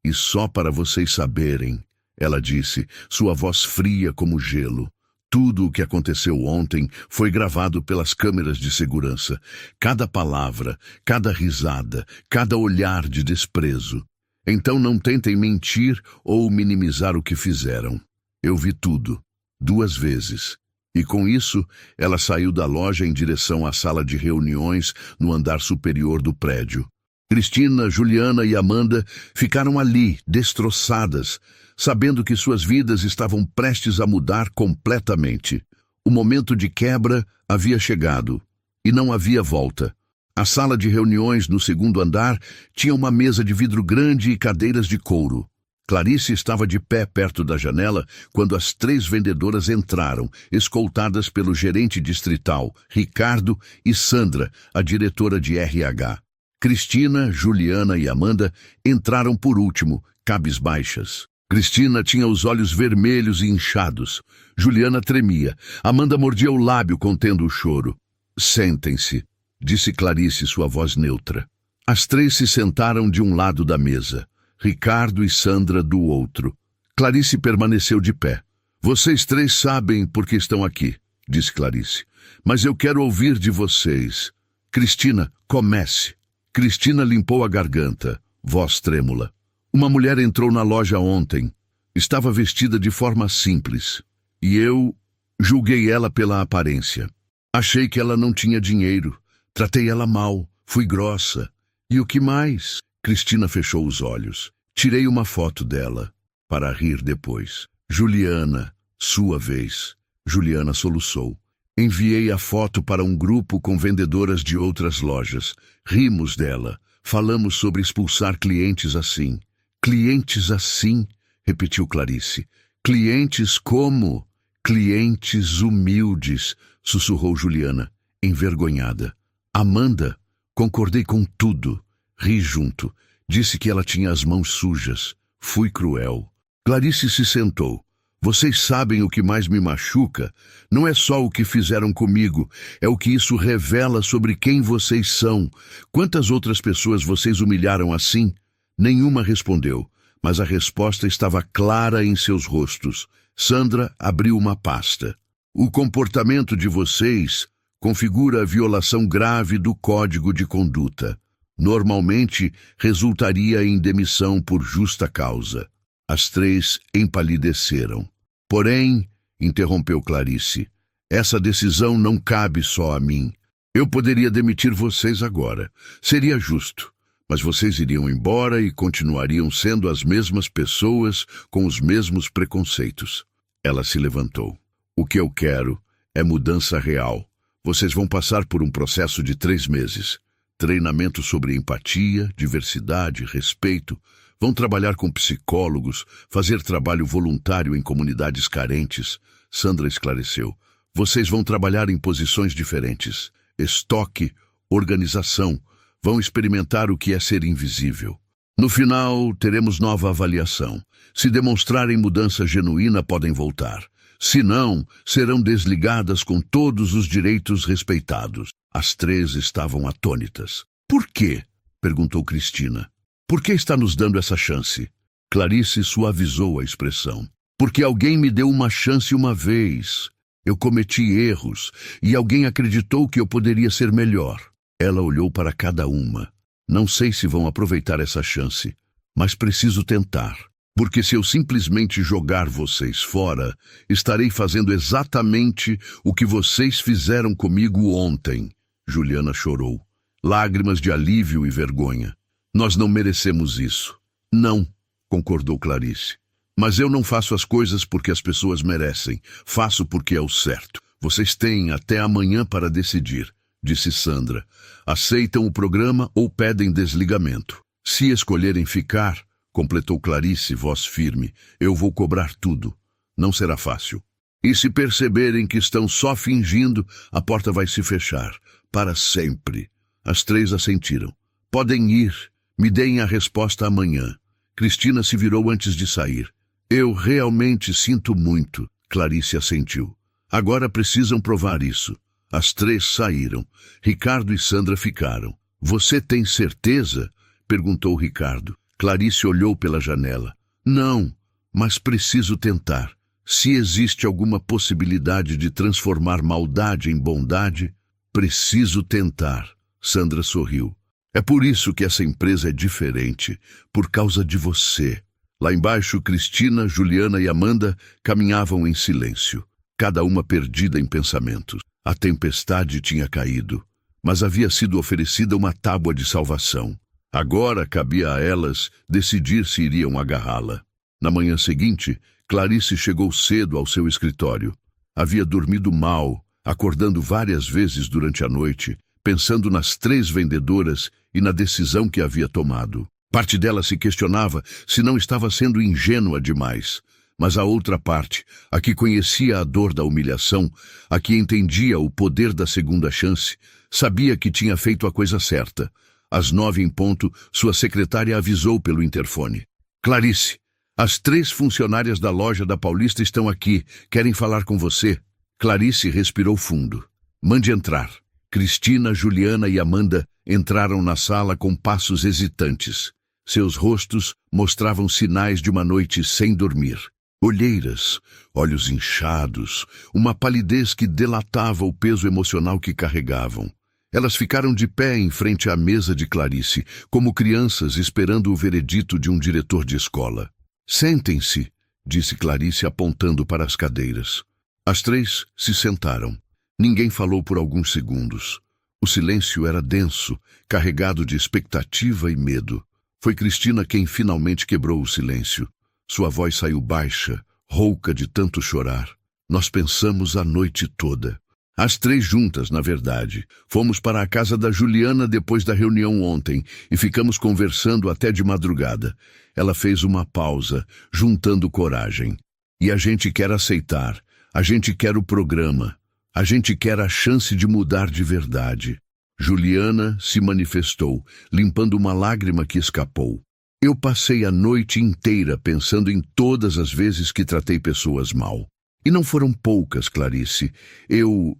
E só para vocês saberem, ela disse, sua voz fria como gelo. Tudo o que aconteceu ontem foi gravado pelas câmeras de segurança. Cada palavra, cada risada, cada olhar de desprezo. Então não tentem mentir ou minimizar o que fizeram. Eu vi tudo, 2 vezes. E com isso, ela saiu da loja em direção à sala de reuniões no andar superior do prédio. Cristina, Juliana e Amanda ficaram ali, destroçadas, sabendo que suas vidas estavam prestes a mudar completamente. O momento de quebra havia chegado, e não havia volta. A sala de reuniões no 2º andar tinha uma mesa de vidro grande e cadeiras de couro. Clarice estava de pé perto da janela quando as 3 vendedoras entraram, escoltadas pelo gerente distrital, Ricardo, e Sandra, a diretora de RH. Cristina, Juliana e Amanda entraram por último, cabisbaixas. Cristina tinha os olhos vermelhos e inchados. Juliana tremia. Amanda mordia o lábio contendo o choro. Sentem-se, disse Clarice, sua voz neutra. As 3 se sentaram de um lado da mesa, Ricardo e Sandra do outro. Clarice permaneceu de pé. Vocês 3 sabem por que estão aqui, disse Clarice. Mas eu quero ouvir de vocês. Cristina, comece. Cristina limpou a garganta, voz trêmula. Uma mulher entrou na loja ontem. Estava vestida de forma simples. E eu julguei ela pela aparência. Achei que ela não tinha dinheiro. Tratei ela mal. Fui grossa. E o que mais? Cristina fechou os olhos. Tirei uma foto dela, para rir depois. Juliana, sua vez. Juliana soluçou. Enviei a foto para um grupo com vendedoras de outras lojas. Rimos dela. Falamos sobre expulsar clientes assim. Clientes assim? Repetiu Clarice. Clientes como? Clientes humildes, sussurrou Juliana, envergonhada. Amanda, concordei com tudo. Ri junto. Disse que ela tinha as mãos sujas. Fui cruel. Clarice se sentou. Vocês sabem o que mais me machuca? Não é só o que fizeram comigo, é o que isso revela sobre quem vocês são. Quantas outras pessoas vocês humilharam assim? Nenhuma respondeu, mas a resposta estava clara em seus rostos. Sandra abriu uma pasta. O comportamento de vocês configura a violação grave do Código de Conduta. Normalmente, resultaria em demissão por justa causa. As três empalideceram. Porém, interrompeu Clarice, essa decisão não cabe só a mim. Eu poderia demitir vocês agora. Seria justo. Mas vocês iriam embora e continuariam sendo as mesmas pessoas com os mesmos preconceitos. Ela se levantou. O que eu quero é mudança real. Vocês vão passar por um processo de 3 meses. Treinamento sobre empatia, diversidade, respeito. Vão trabalhar com psicólogos, fazer trabalho voluntário em comunidades carentes. Sandra esclareceu. Vocês vão trabalhar em posições diferentes. Estoque, organização. Vão experimentar o que é ser invisível. No final, teremos nova avaliação. Se demonstrarem mudança genuína, podem voltar. Se não, serão desligadas com todos os direitos respeitados. As três estavam atônitas. Por quê? Perguntou Cristina. Por que está nos dando essa chance? Clarice suavizou a expressão. Porque alguém me deu uma chance uma vez. Eu cometi erros e alguém acreditou que eu poderia ser melhor. Ela olhou para cada uma. Não sei se vão aproveitar essa chance, mas preciso tentar. Porque se eu simplesmente jogar vocês fora, estarei fazendo exatamente o que vocês fizeram comigo ontem. Juliana chorou. Lágrimas de alívio e vergonha. Nós não merecemos isso. Não, concordou Clarice. Mas eu não faço as coisas porque as pessoas merecem. Faço porque é o certo. Vocês têm até amanhã para decidir, disse Sandra. Aceitam o programa ou pedem desligamento. Se escolherem ficar, completou Clarice, voz firme, eu vou cobrar tudo. Não será fácil. E se perceberem que estão só fingindo, a porta vai se fechar. Para sempre. As três assentiram. Podem ir. Me deem a resposta amanhã. Cristina se virou antes de sair. Eu realmente sinto muito, Clarice assentiu. Agora precisam provar isso. As três saíram. Ricardo e Sandra ficaram. Você tem certeza? Perguntou Ricardo. Clarice olhou pela janela. Não, mas preciso tentar. Se existe alguma possibilidade de transformar maldade em bondade, preciso tentar. Sandra sorriu. É por isso que essa empresa é diferente, por causa de você. Lá embaixo, Cristina, Juliana e Amanda caminhavam em silêncio, cada uma perdida em pensamentos. A tempestade tinha caído, mas havia sido oferecida uma tábua de salvação. Agora cabia a elas decidir se iriam agarrá-la. Na manhã seguinte, Clarice chegou cedo ao seu escritório. Havia dormido mal, acordando várias vezes durante a noite, pensando nas 3 vendedoras e na decisão que havia tomado. Parte dela se questionava se não estava sendo ingênua demais. Mas a outra parte, a que conhecia a dor da humilhação, a que entendia o poder da segunda chance, sabia que tinha feito a coisa certa. Às 9 em ponto, sua secretária avisou pelo interfone. Clarice, as 3 funcionárias da loja da Paulista estão aqui. Querem falar com você. Clarice respirou fundo. Mande entrar. Cristina, Juliana e Amanda entraram na sala com passos hesitantes. Seus rostos mostravam sinais de uma noite sem dormir. Olheiras, olhos inchados, uma palidez que delatava o peso emocional que carregavam. Elas ficaram de pé em frente à mesa de Clarice, como crianças esperando o veredito de um diretor de escola. Sentem-se, disse Clarice apontando para as cadeiras. As três se sentaram. Ninguém falou por alguns segundos. O silêncio era denso, carregado de expectativa e medo. Foi Cristina quem finalmente quebrou o silêncio. Sua voz saiu baixa, rouca de tanto chorar. Nós pensamos a noite toda. As três juntas, na verdade. Fomos para a casa da Juliana depois da reunião ontem e ficamos conversando até de madrugada. Ela fez uma pausa, juntando coragem. E a gente quer aceitar. A gente quer o programa. A gente quer a chance de mudar de verdade. Juliana se manifestou, limpando uma lágrima que escapou. Eu passei a noite inteira pensando em todas as vezes que tratei pessoas mal. E não foram poucas, Clarice. Eu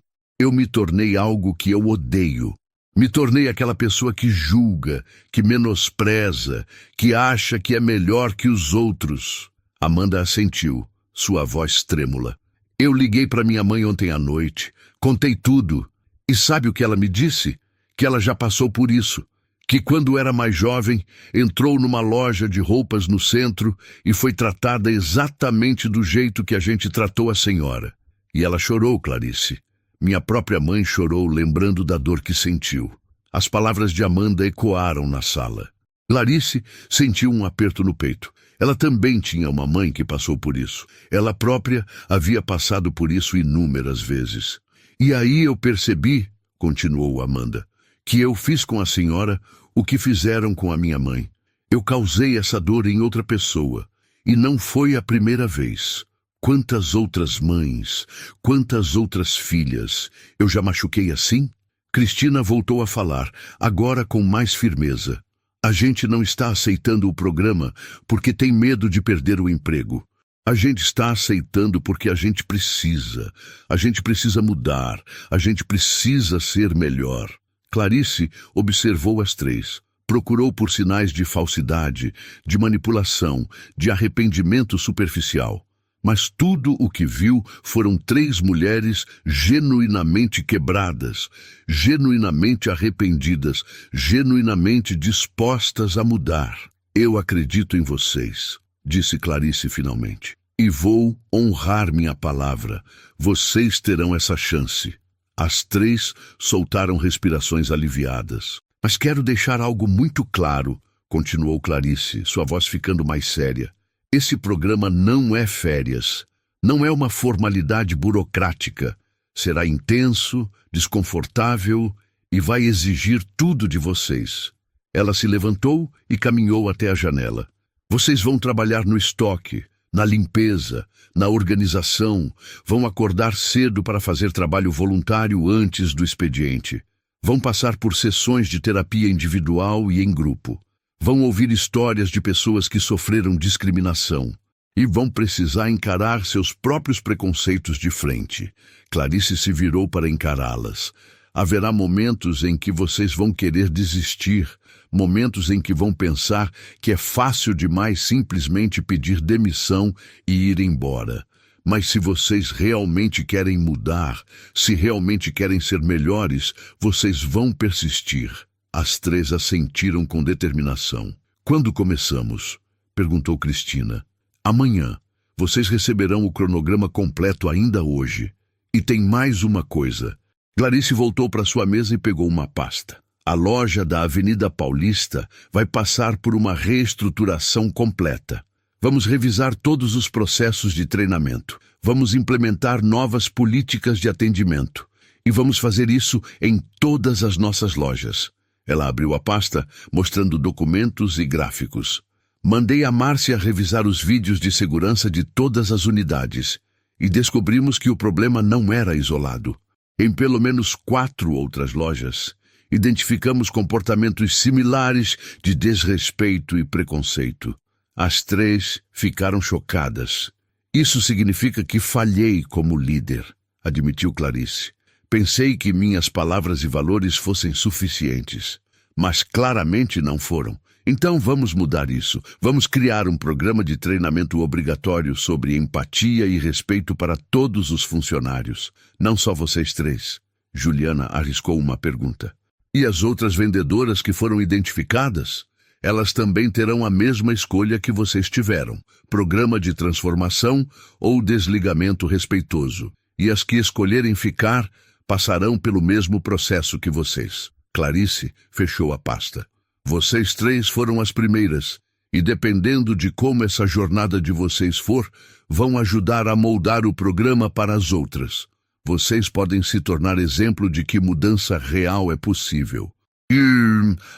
me tornei algo que eu odeio. Me tornei aquela pessoa que julga, que menospreza, que acha que é melhor que os outros. Amanda assentiu, sua voz trêmula. Eu liguei para minha mãe ontem à noite, contei tudo. E sabe o que ela me disse? Que ela já passou por isso. Que quando era mais jovem, entrou numa loja de roupas no centro e foi tratada exatamente do jeito que a gente tratou a senhora. E ela chorou, Clarice. Minha própria mãe chorou, lembrando da dor que sentiu. As palavras de Amanda ecoaram na sala. Clarice sentiu um aperto no peito. Ela também tinha uma mãe que passou por isso. Ela própria havia passado por isso inúmeras vezes. E aí eu percebi, continuou Amanda, que eu fiz com a senhora o que fizeram com a minha mãe. Eu causei essa dor em outra pessoa. E não foi a primeira vez. Quantas outras mães, quantas outras filhas eu já machuquei assim? Cristina voltou a falar, agora com mais firmeza. A gente não está aceitando o programa porque tem medo de perder o emprego. A gente está aceitando porque a gente precisa. A gente precisa mudar. A gente precisa ser melhor. Clarice observou as três. Procurou por sinais de falsidade, de manipulação, de arrependimento superficial. Mas tudo o que viu foram três mulheres genuinamente quebradas, genuinamente arrependidas, genuinamente dispostas a mudar. Eu acredito em vocês, disse Clarice finalmente, e vou honrar minha palavra. Vocês terão essa chance. As três soltaram respirações aliviadas. Mas quero deixar algo muito claro, continuou Clarice, sua voz ficando mais séria. Esse programa não é férias, não é uma formalidade burocrática. Será intenso, desconfortável e vai exigir tudo de vocês. Ela se levantou e caminhou até a janela. Vocês vão trabalhar no estoque, na limpeza, na organização, vão acordar cedo para fazer trabalho voluntário antes do expediente. Vão passar por sessões de terapia individual e em grupo. Vão ouvir histórias de pessoas que sofreram discriminação e vão precisar encarar seus próprios preconceitos de frente. Clarice se virou para encará-las. Haverá momentos em que vocês vão querer desistir, momentos em que vão pensar que é fácil demais simplesmente pedir demissão e ir embora. Mas se vocês realmente querem mudar, se realmente querem ser melhores, vocês vão persistir. As três assentiram com determinação. Quando começamos? Perguntou Cristina. Amanhã. Vocês receberão o cronograma completo ainda hoje. E tem mais uma coisa. Clarice voltou para sua mesa e pegou uma pasta. A loja da Avenida Paulista vai passar por uma reestruturação completa. Vamos revisar todos os processos de treinamento. Vamos implementar novas políticas de atendimento. E vamos fazer isso em todas as nossas lojas. Ela abriu a pasta, mostrando documentos e gráficos. Mandei a Márcia revisar os vídeos de segurança de todas as unidades. E descobrimos que o problema não era isolado. Em pelo menos 4 outras lojas, identificamos comportamentos similares de desrespeito e preconceito. As três ficaram chocadas. Isso significa que falhei como líder, admitiu Clarice. Pensei que minhas palavras e valores fossem suficientes, mas claramente não foram. Então vamos mudar isso. Vamos criar um programa de treinamento obrigatório sobre empatia e respeito para todos os funcionários. Não só vocês três. Juliana arriscou uma pergunta. E as outras vendedoras que foram identificadas? Elas também terão a mesma escolha que vocês tiveram: programa de transformação ou desligamento respeitoso. E as que escolherem ficar passarão pelo mesmo processo que vocês. Clarice fechou a pasta. Vocês três foram as primeiras, e dependendo de como essa jornada de vocês for, vão ajudar a moldar o programa para as outras. Vocês podem se tornar exemplo de que mudança real é possível. E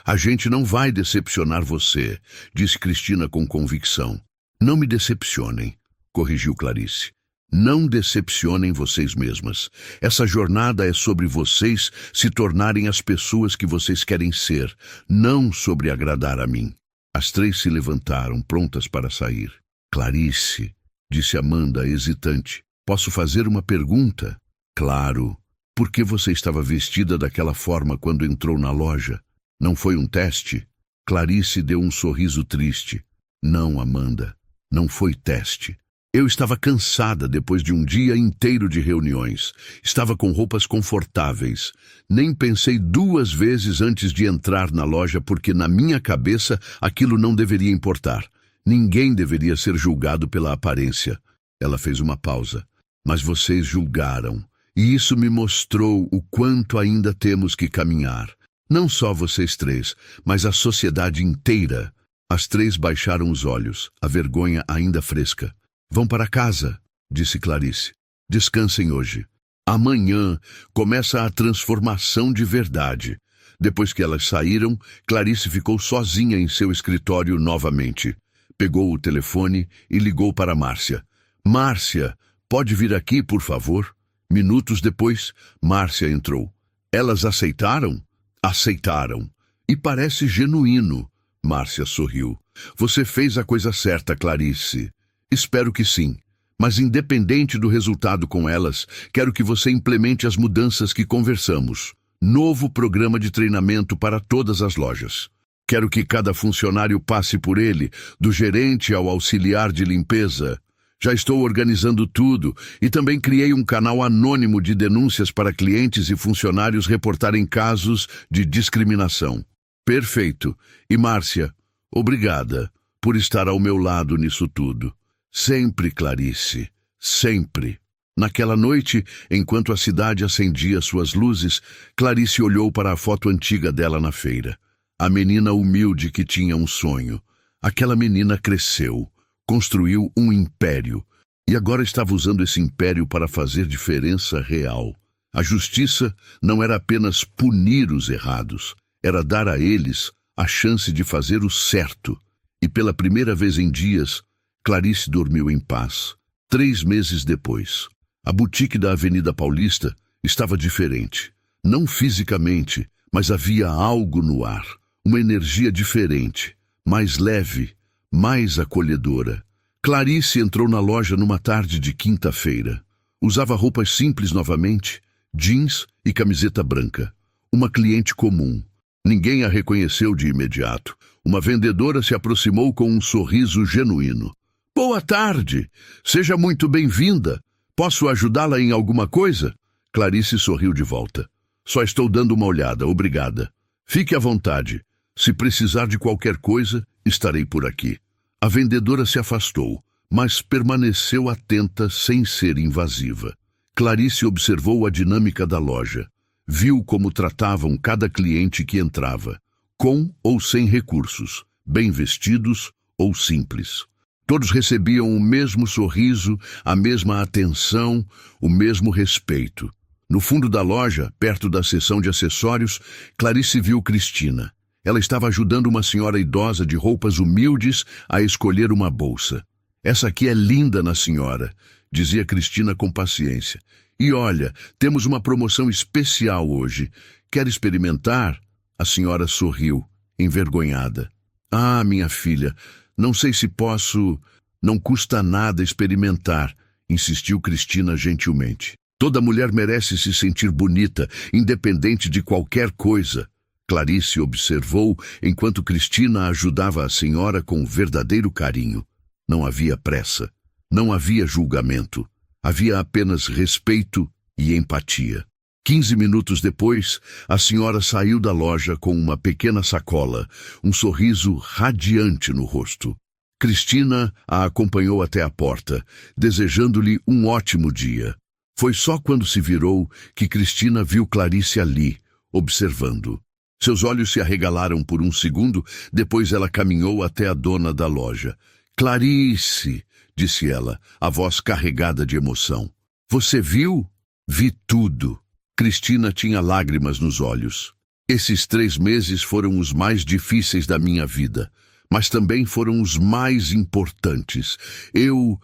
a gente não vai decepcionar você, disse Cristina com convicção. Não me decepcionem, corrigiu Clarice. Não decepcionem vocês mesmas. Essa jornada é sobre vocês se tornarem as pessoas que vocês querem ser, não sobre agradar a mim. As três se levantaram, prontas para sair. Clarice, disse Amanda, hesitante, posso fazer uma pergunta? Claro. Por que você estava vestida daquela forma quando entrou na loja? Não foi um teste? Clarice deu um sorriso triste. Não, Amanda, não foi teste. Eu estava cansada depois de um dia inteiro de reuniões. Estava com roupas confortáveis. Nem pensei duas vezes antes de entrar na loja porque na minha cabeça aquilo não deveria importar. Ninguém deveria ser julgado pela aparência. Ela fez uma pausa. Mas vocês julgaram. E isso me mostrou o quanto ainda temos que caminhar. Não só vocês três, mas a sociedade inteira. As três baixaram os olhos, a vergonha ainda fresca. Vão para casa, disse Clarice. Descansem hoje. Amanhã começa a transformação de verdade. Depois que elas saíram, Clarice ficou sozinha em seu escritório novamente. Pegou o telefone e ligou para Márcia. Márcia, pode vir aqui, por favor? Minutos depois, Márcia entrou. Elas aceitaram? Aceitaram. E parece genuíno. Márcia sorriu. Você fez a coisa certa, Clarice. Espero que sim. Mas independente do resultado com elas, quero que você implemente as mudanças que conversamos. Novo programa de treinamento para todas as lojas. Quero que cada funcionário passe por ele, do gerente ao auxiliar de limpeza. Já estou organizando tudo e também criei um canal anônimo de denúncias para clientes e funcionários reportarem casos de discriminação. Perfeito. E Márcia, obrigada por estar ao meu lado nisso tudo. Sempre, Clarice, sempre. Naquela noite, enquanto a cidade acendia suas luzes, Clarice olhou para a foto antiga dela na feira. A menina humilde que tinha um sonho. Aquela menina cresceu, construiu um império, e agora estava usando esse império para fazer diferença real. A justiça não era apenas punir os errados, era dar a eles a chance de fazer o certo. E pela primeira vez em dias, Clarice dormiu em paz. 3 meses depois, a boutique da Avenida Paulista estava diferente. Não fisicamente, mas havia algo no ar. Uma energia diferente, mais leve, mais acolhedora. Clarice entrou na loja numa tarde de quinta-feira. Usava roupas simples novamente, jeans e camiseta branca. Uma cliente comum. Ninguém a reconheceu de imediato. Uma vendedora se aproximou com um sorriso genuíno. Boa tarde! Seja muito bem-vinda. Posso ajudá-la em alguma coisa? Clarice sorriu de volta. Só estou dando uma olhada, obrigada. Fique à vontade. Se precisar de qualquer coisa, estarei por aqui. A vendedora se afastou, mas permaneceu atenta sem ser invasiva. Clarice observou a dinâmica da loja. Viu como tratavam cada cliente que entrava, com ou sem recursos, bem vestidos ou simples. Todos recebiam o mesmo sorriso, a mesma atenção, o mesmo respeito. No fundo da loja, perto da seção de acessórios, Clarice viu Cristina. Ela estava ajudando uma senhora idosa de roupas humildes a escolher uma bolsa. Essa aqui é linda na senhora, dizia Cristina com paciência. E olha, temos uma promoção especial hoje. Quer experimentar? A senhora sorriu, envergonhada. Ah, minha filha, não sei se posso... Não custa nada experimentar, insistiu Cristina gentilmente. Toda mulher merece se sentir bonita, independente de qualquer coisa. Clarice observou enquanto Cristina ajudava a senhora com verdadeiro carinho. Não havia pressa, não havia julgamento. Havia apenas respeito e empatia. 15 minutos depois, a senhora saiu da loja com uma pequena sacola, um sorriso radiante no rosto. Cristina a acompanhou até a porta, desejando-lhe um ótimo dia. Foi só quando se virou que Cristina viu Clarice ali, observando. Seus olhos se arregalaram por um segundo, depois ela caminhou até a dona da loja. "Clarice", disse ela, a voz carregada de emoção. "Você viu?" "Vi tudo." Cristina tinha lágrimas nos olhos. "Esses 3 meses foram os mais difíceis da minha vida, mas também foram os mais importantes. Eu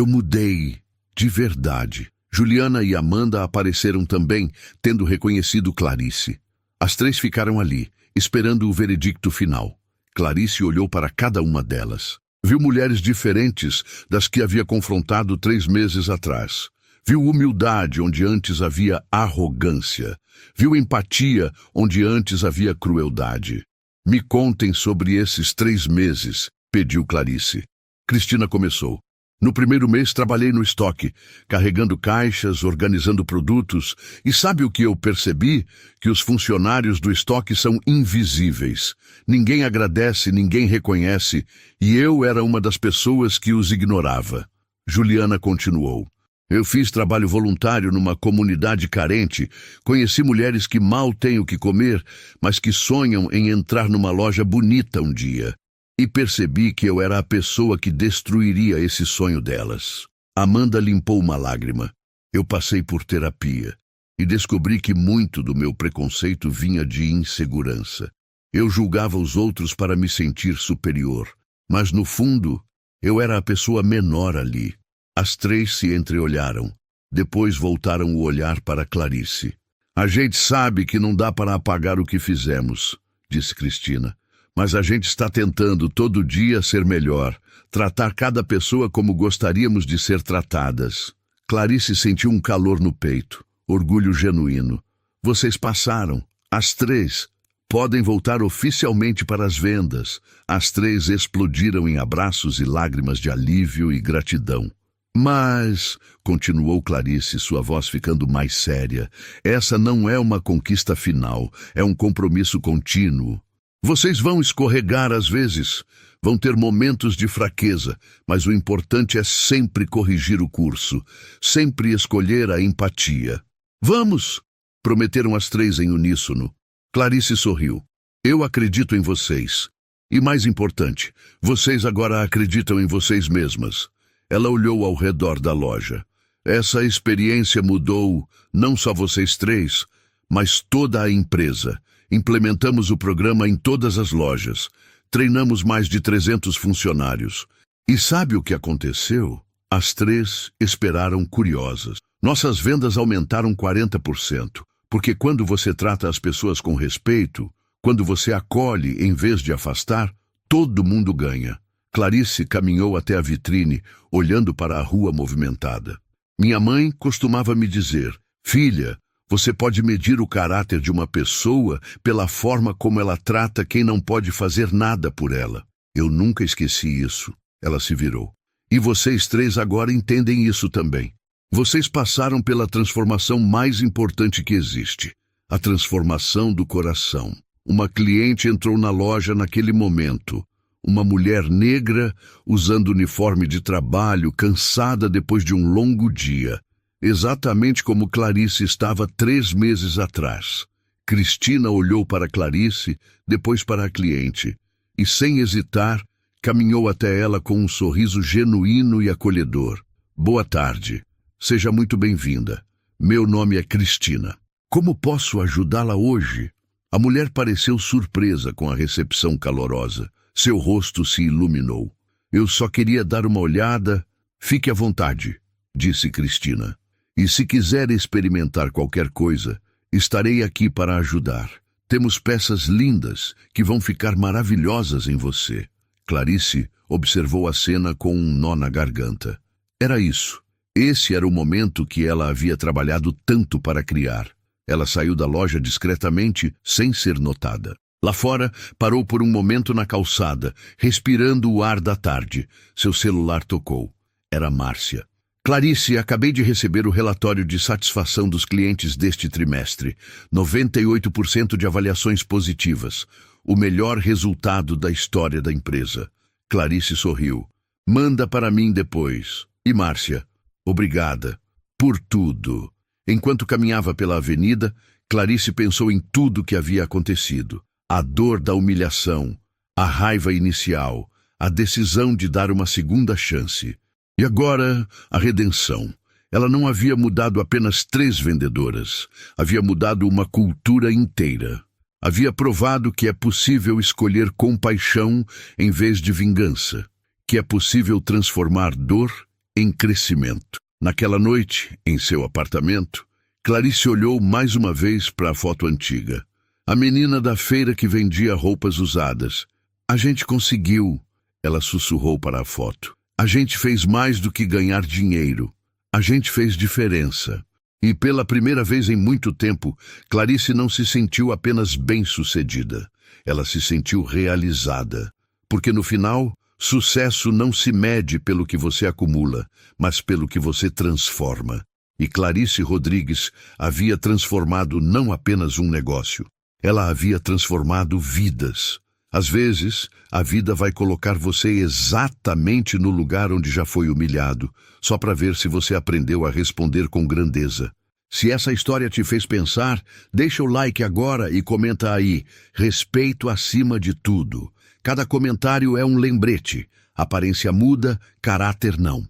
mudei, de verdade." Juliana e Amanda apareceram também, tendo reconhecido Clarice. As 3 ficaram ali, esperando o veredicto final. Clarice olhou para cada uma delas. Viu mulheres diferentes das que havia confrontado 3 meses atrás. Viu humildade onde antes havia arrogância. Viu empatia onde antes havia crueldade. "Me contem sobre esses 3 meses", pediu Clarice. Cristina começou. "No primeiro mês trabalhei no estoque, carregando caixas, organizando produtos, e sabe o que eu percebi? Que os funcionários do estoque são invisíveis. Ninguém agradece, ninguém reconhece, e eu era uma das pessoas que os ignorava." Juliana continuou. "Eu fiz trabalho voluntário numa comunidade carente, conheci mulheres que mal têm o que comer, mas que sonham em entrar numa loja bonita um dia. E percebi que eu era a pessoa que destruiria esse sonho delas." Amanda limpou uma lágrima. "Eu passei por terapia e descobri que muito do meu preconceito vinha de insegurança. Eu julgava os outros para me sentir superior, mas no fundo, eu era a pessoa menor ali." As 3 se entreolharam. Depois voltaram o olhar para Clarice. "A gente sabe que não dá para apagar o que fizemos", disse Cristina. "Mas a gente está tentando todo dia ser melhor, tratar cada pessoa como gostaríamos de ser tratadas." Clarice sentiu um calor no peito, orgulho genuíno. "Vocês passaram, as 3. Podem voltar oficialmente para as vendas." As 3 explodiram em abraços e lágrimas de alívio e gratidão. "Mas", continuou Clarice, sua voz ficando mais séria, "essa não é uma conquista final, é um compromisso contínuo. Vocês vão escorregar às vezes, vão ter momentos de fraqueza, mas o importante é sempre corrigir o curso, sempre escolher a empatia." "Vamos!" prometeram as 3 em uníssono. Clarice sorriu. "Eu acredito em vocês. E mais importante, vocês agora acreditam em vocês mesmas." Ela olhou ao redor da loja. "Essa experiência mudou não só vocês 3, mas toda a empresa. Implementamos o programa em todas as lojas. Treinamos mais de 300 funcionários. E sabe o que aconteceu?" As 3 esperaram curiosas. "Nossas vendas aumentaram 40%, porque quando você trata as pessoas com respeito, quando você acolhe em vez de afastar, todo mundo ganha." Clarice caminhou até a vitrine, olhando para a rua movimentada. "Minha mãe costumava me dizer, filha, você pode medir o caráter de uma pessoa pela forma como ela trata quem não pode fazer nada por ela." Eu nunca esqueci isso. Ela se virou. "E vocês 3 agora entendem isso também. Vocês passaram pela transformação mais importante que existe. A transformação do coração. Uma cliente entrou na loja naquele momento. Uma mulher negra, usando uniforme de trabalho, cansada depois de um longo dia. Exatamente como Clarice estava 3 meses atrás. Cristina olhou para Clarice, depois para a cliente, e sem hesitar, caminhou até ela com um sorriso genuíno e acolhedor. "Boa tarde. Seja muito bem-vinda. Meu nome é Cristina. Como posso ajudá-la hoje?" A mulher pareceu surpresa com a recepção calorosa. Seu rosto se iluminou. "Eu só queria dar uma olhada." "Fique à vontade", disse Cristina. "E se quiser experimentar qualquer coisa, estarei aqui para ajudar. Temos peças lindas que vão ficar maravilhosas em você." Clarice observou a cena com um nó na garganta. Era isso. Esse era o momento que ela havia trabalhado tanto para criar. Ela saiu da loja discretamente, sem ser notada. Lá fora, parou por um momento na calçada, respirando o ar da tarde. Seu celular tocou. Era Márcia. Clarice, acabei de receber o relatório de satisfação dos clientes deste trimestre. 98% de avaliações positivas. O melhor resultado da história da empresa. Clarice sorriu. Manda para mim depois. E Márcia, obrigada por tudo. Enquanto caminhava pela avenida, Clarice pensou em tudo que havia acontecido. A dor da humilhação, a raiva inicial, a decisão de dar uma segunda chance. E agora, a redenção. Ela não havia mudado apenas 3 vendedoras. Havia mudado uma cultura inteira. Havia provado que é possível escolher compaixão em vez de vingança. Que é possível transformar dor em crescimento. Naquela noite, em seu apartamento, Clarice olhou mais uma vez para a foto antiga. A menina da feira que vendia roupas usadas. A gente conseguiu, ela sussurrou para a foto. A gente fez mais do que ganhar dinheiro. A gente fez diferença. E pela primeira vez em muito tempo, Clarice não se sentiu apenas bem-sucedida. Ela se sentiu realizada. Porque no final, sucesso não se mede pelo que você acumula, mas pelo que você transforma. E Clarice Rodrigues havia transformado não apenas um negócio. Ela havia transformado vidas. Às vezes, a vida vai colocar você exatamente no lugar onde já foi humilhado, só para ver se você aprendeu a responder com grandeza. Se essa história te fez pensar, deixa o like agora e comenta aí. Respeito acima de tudo. Cada comentário é um lembrete. Aparência muda, caráter não.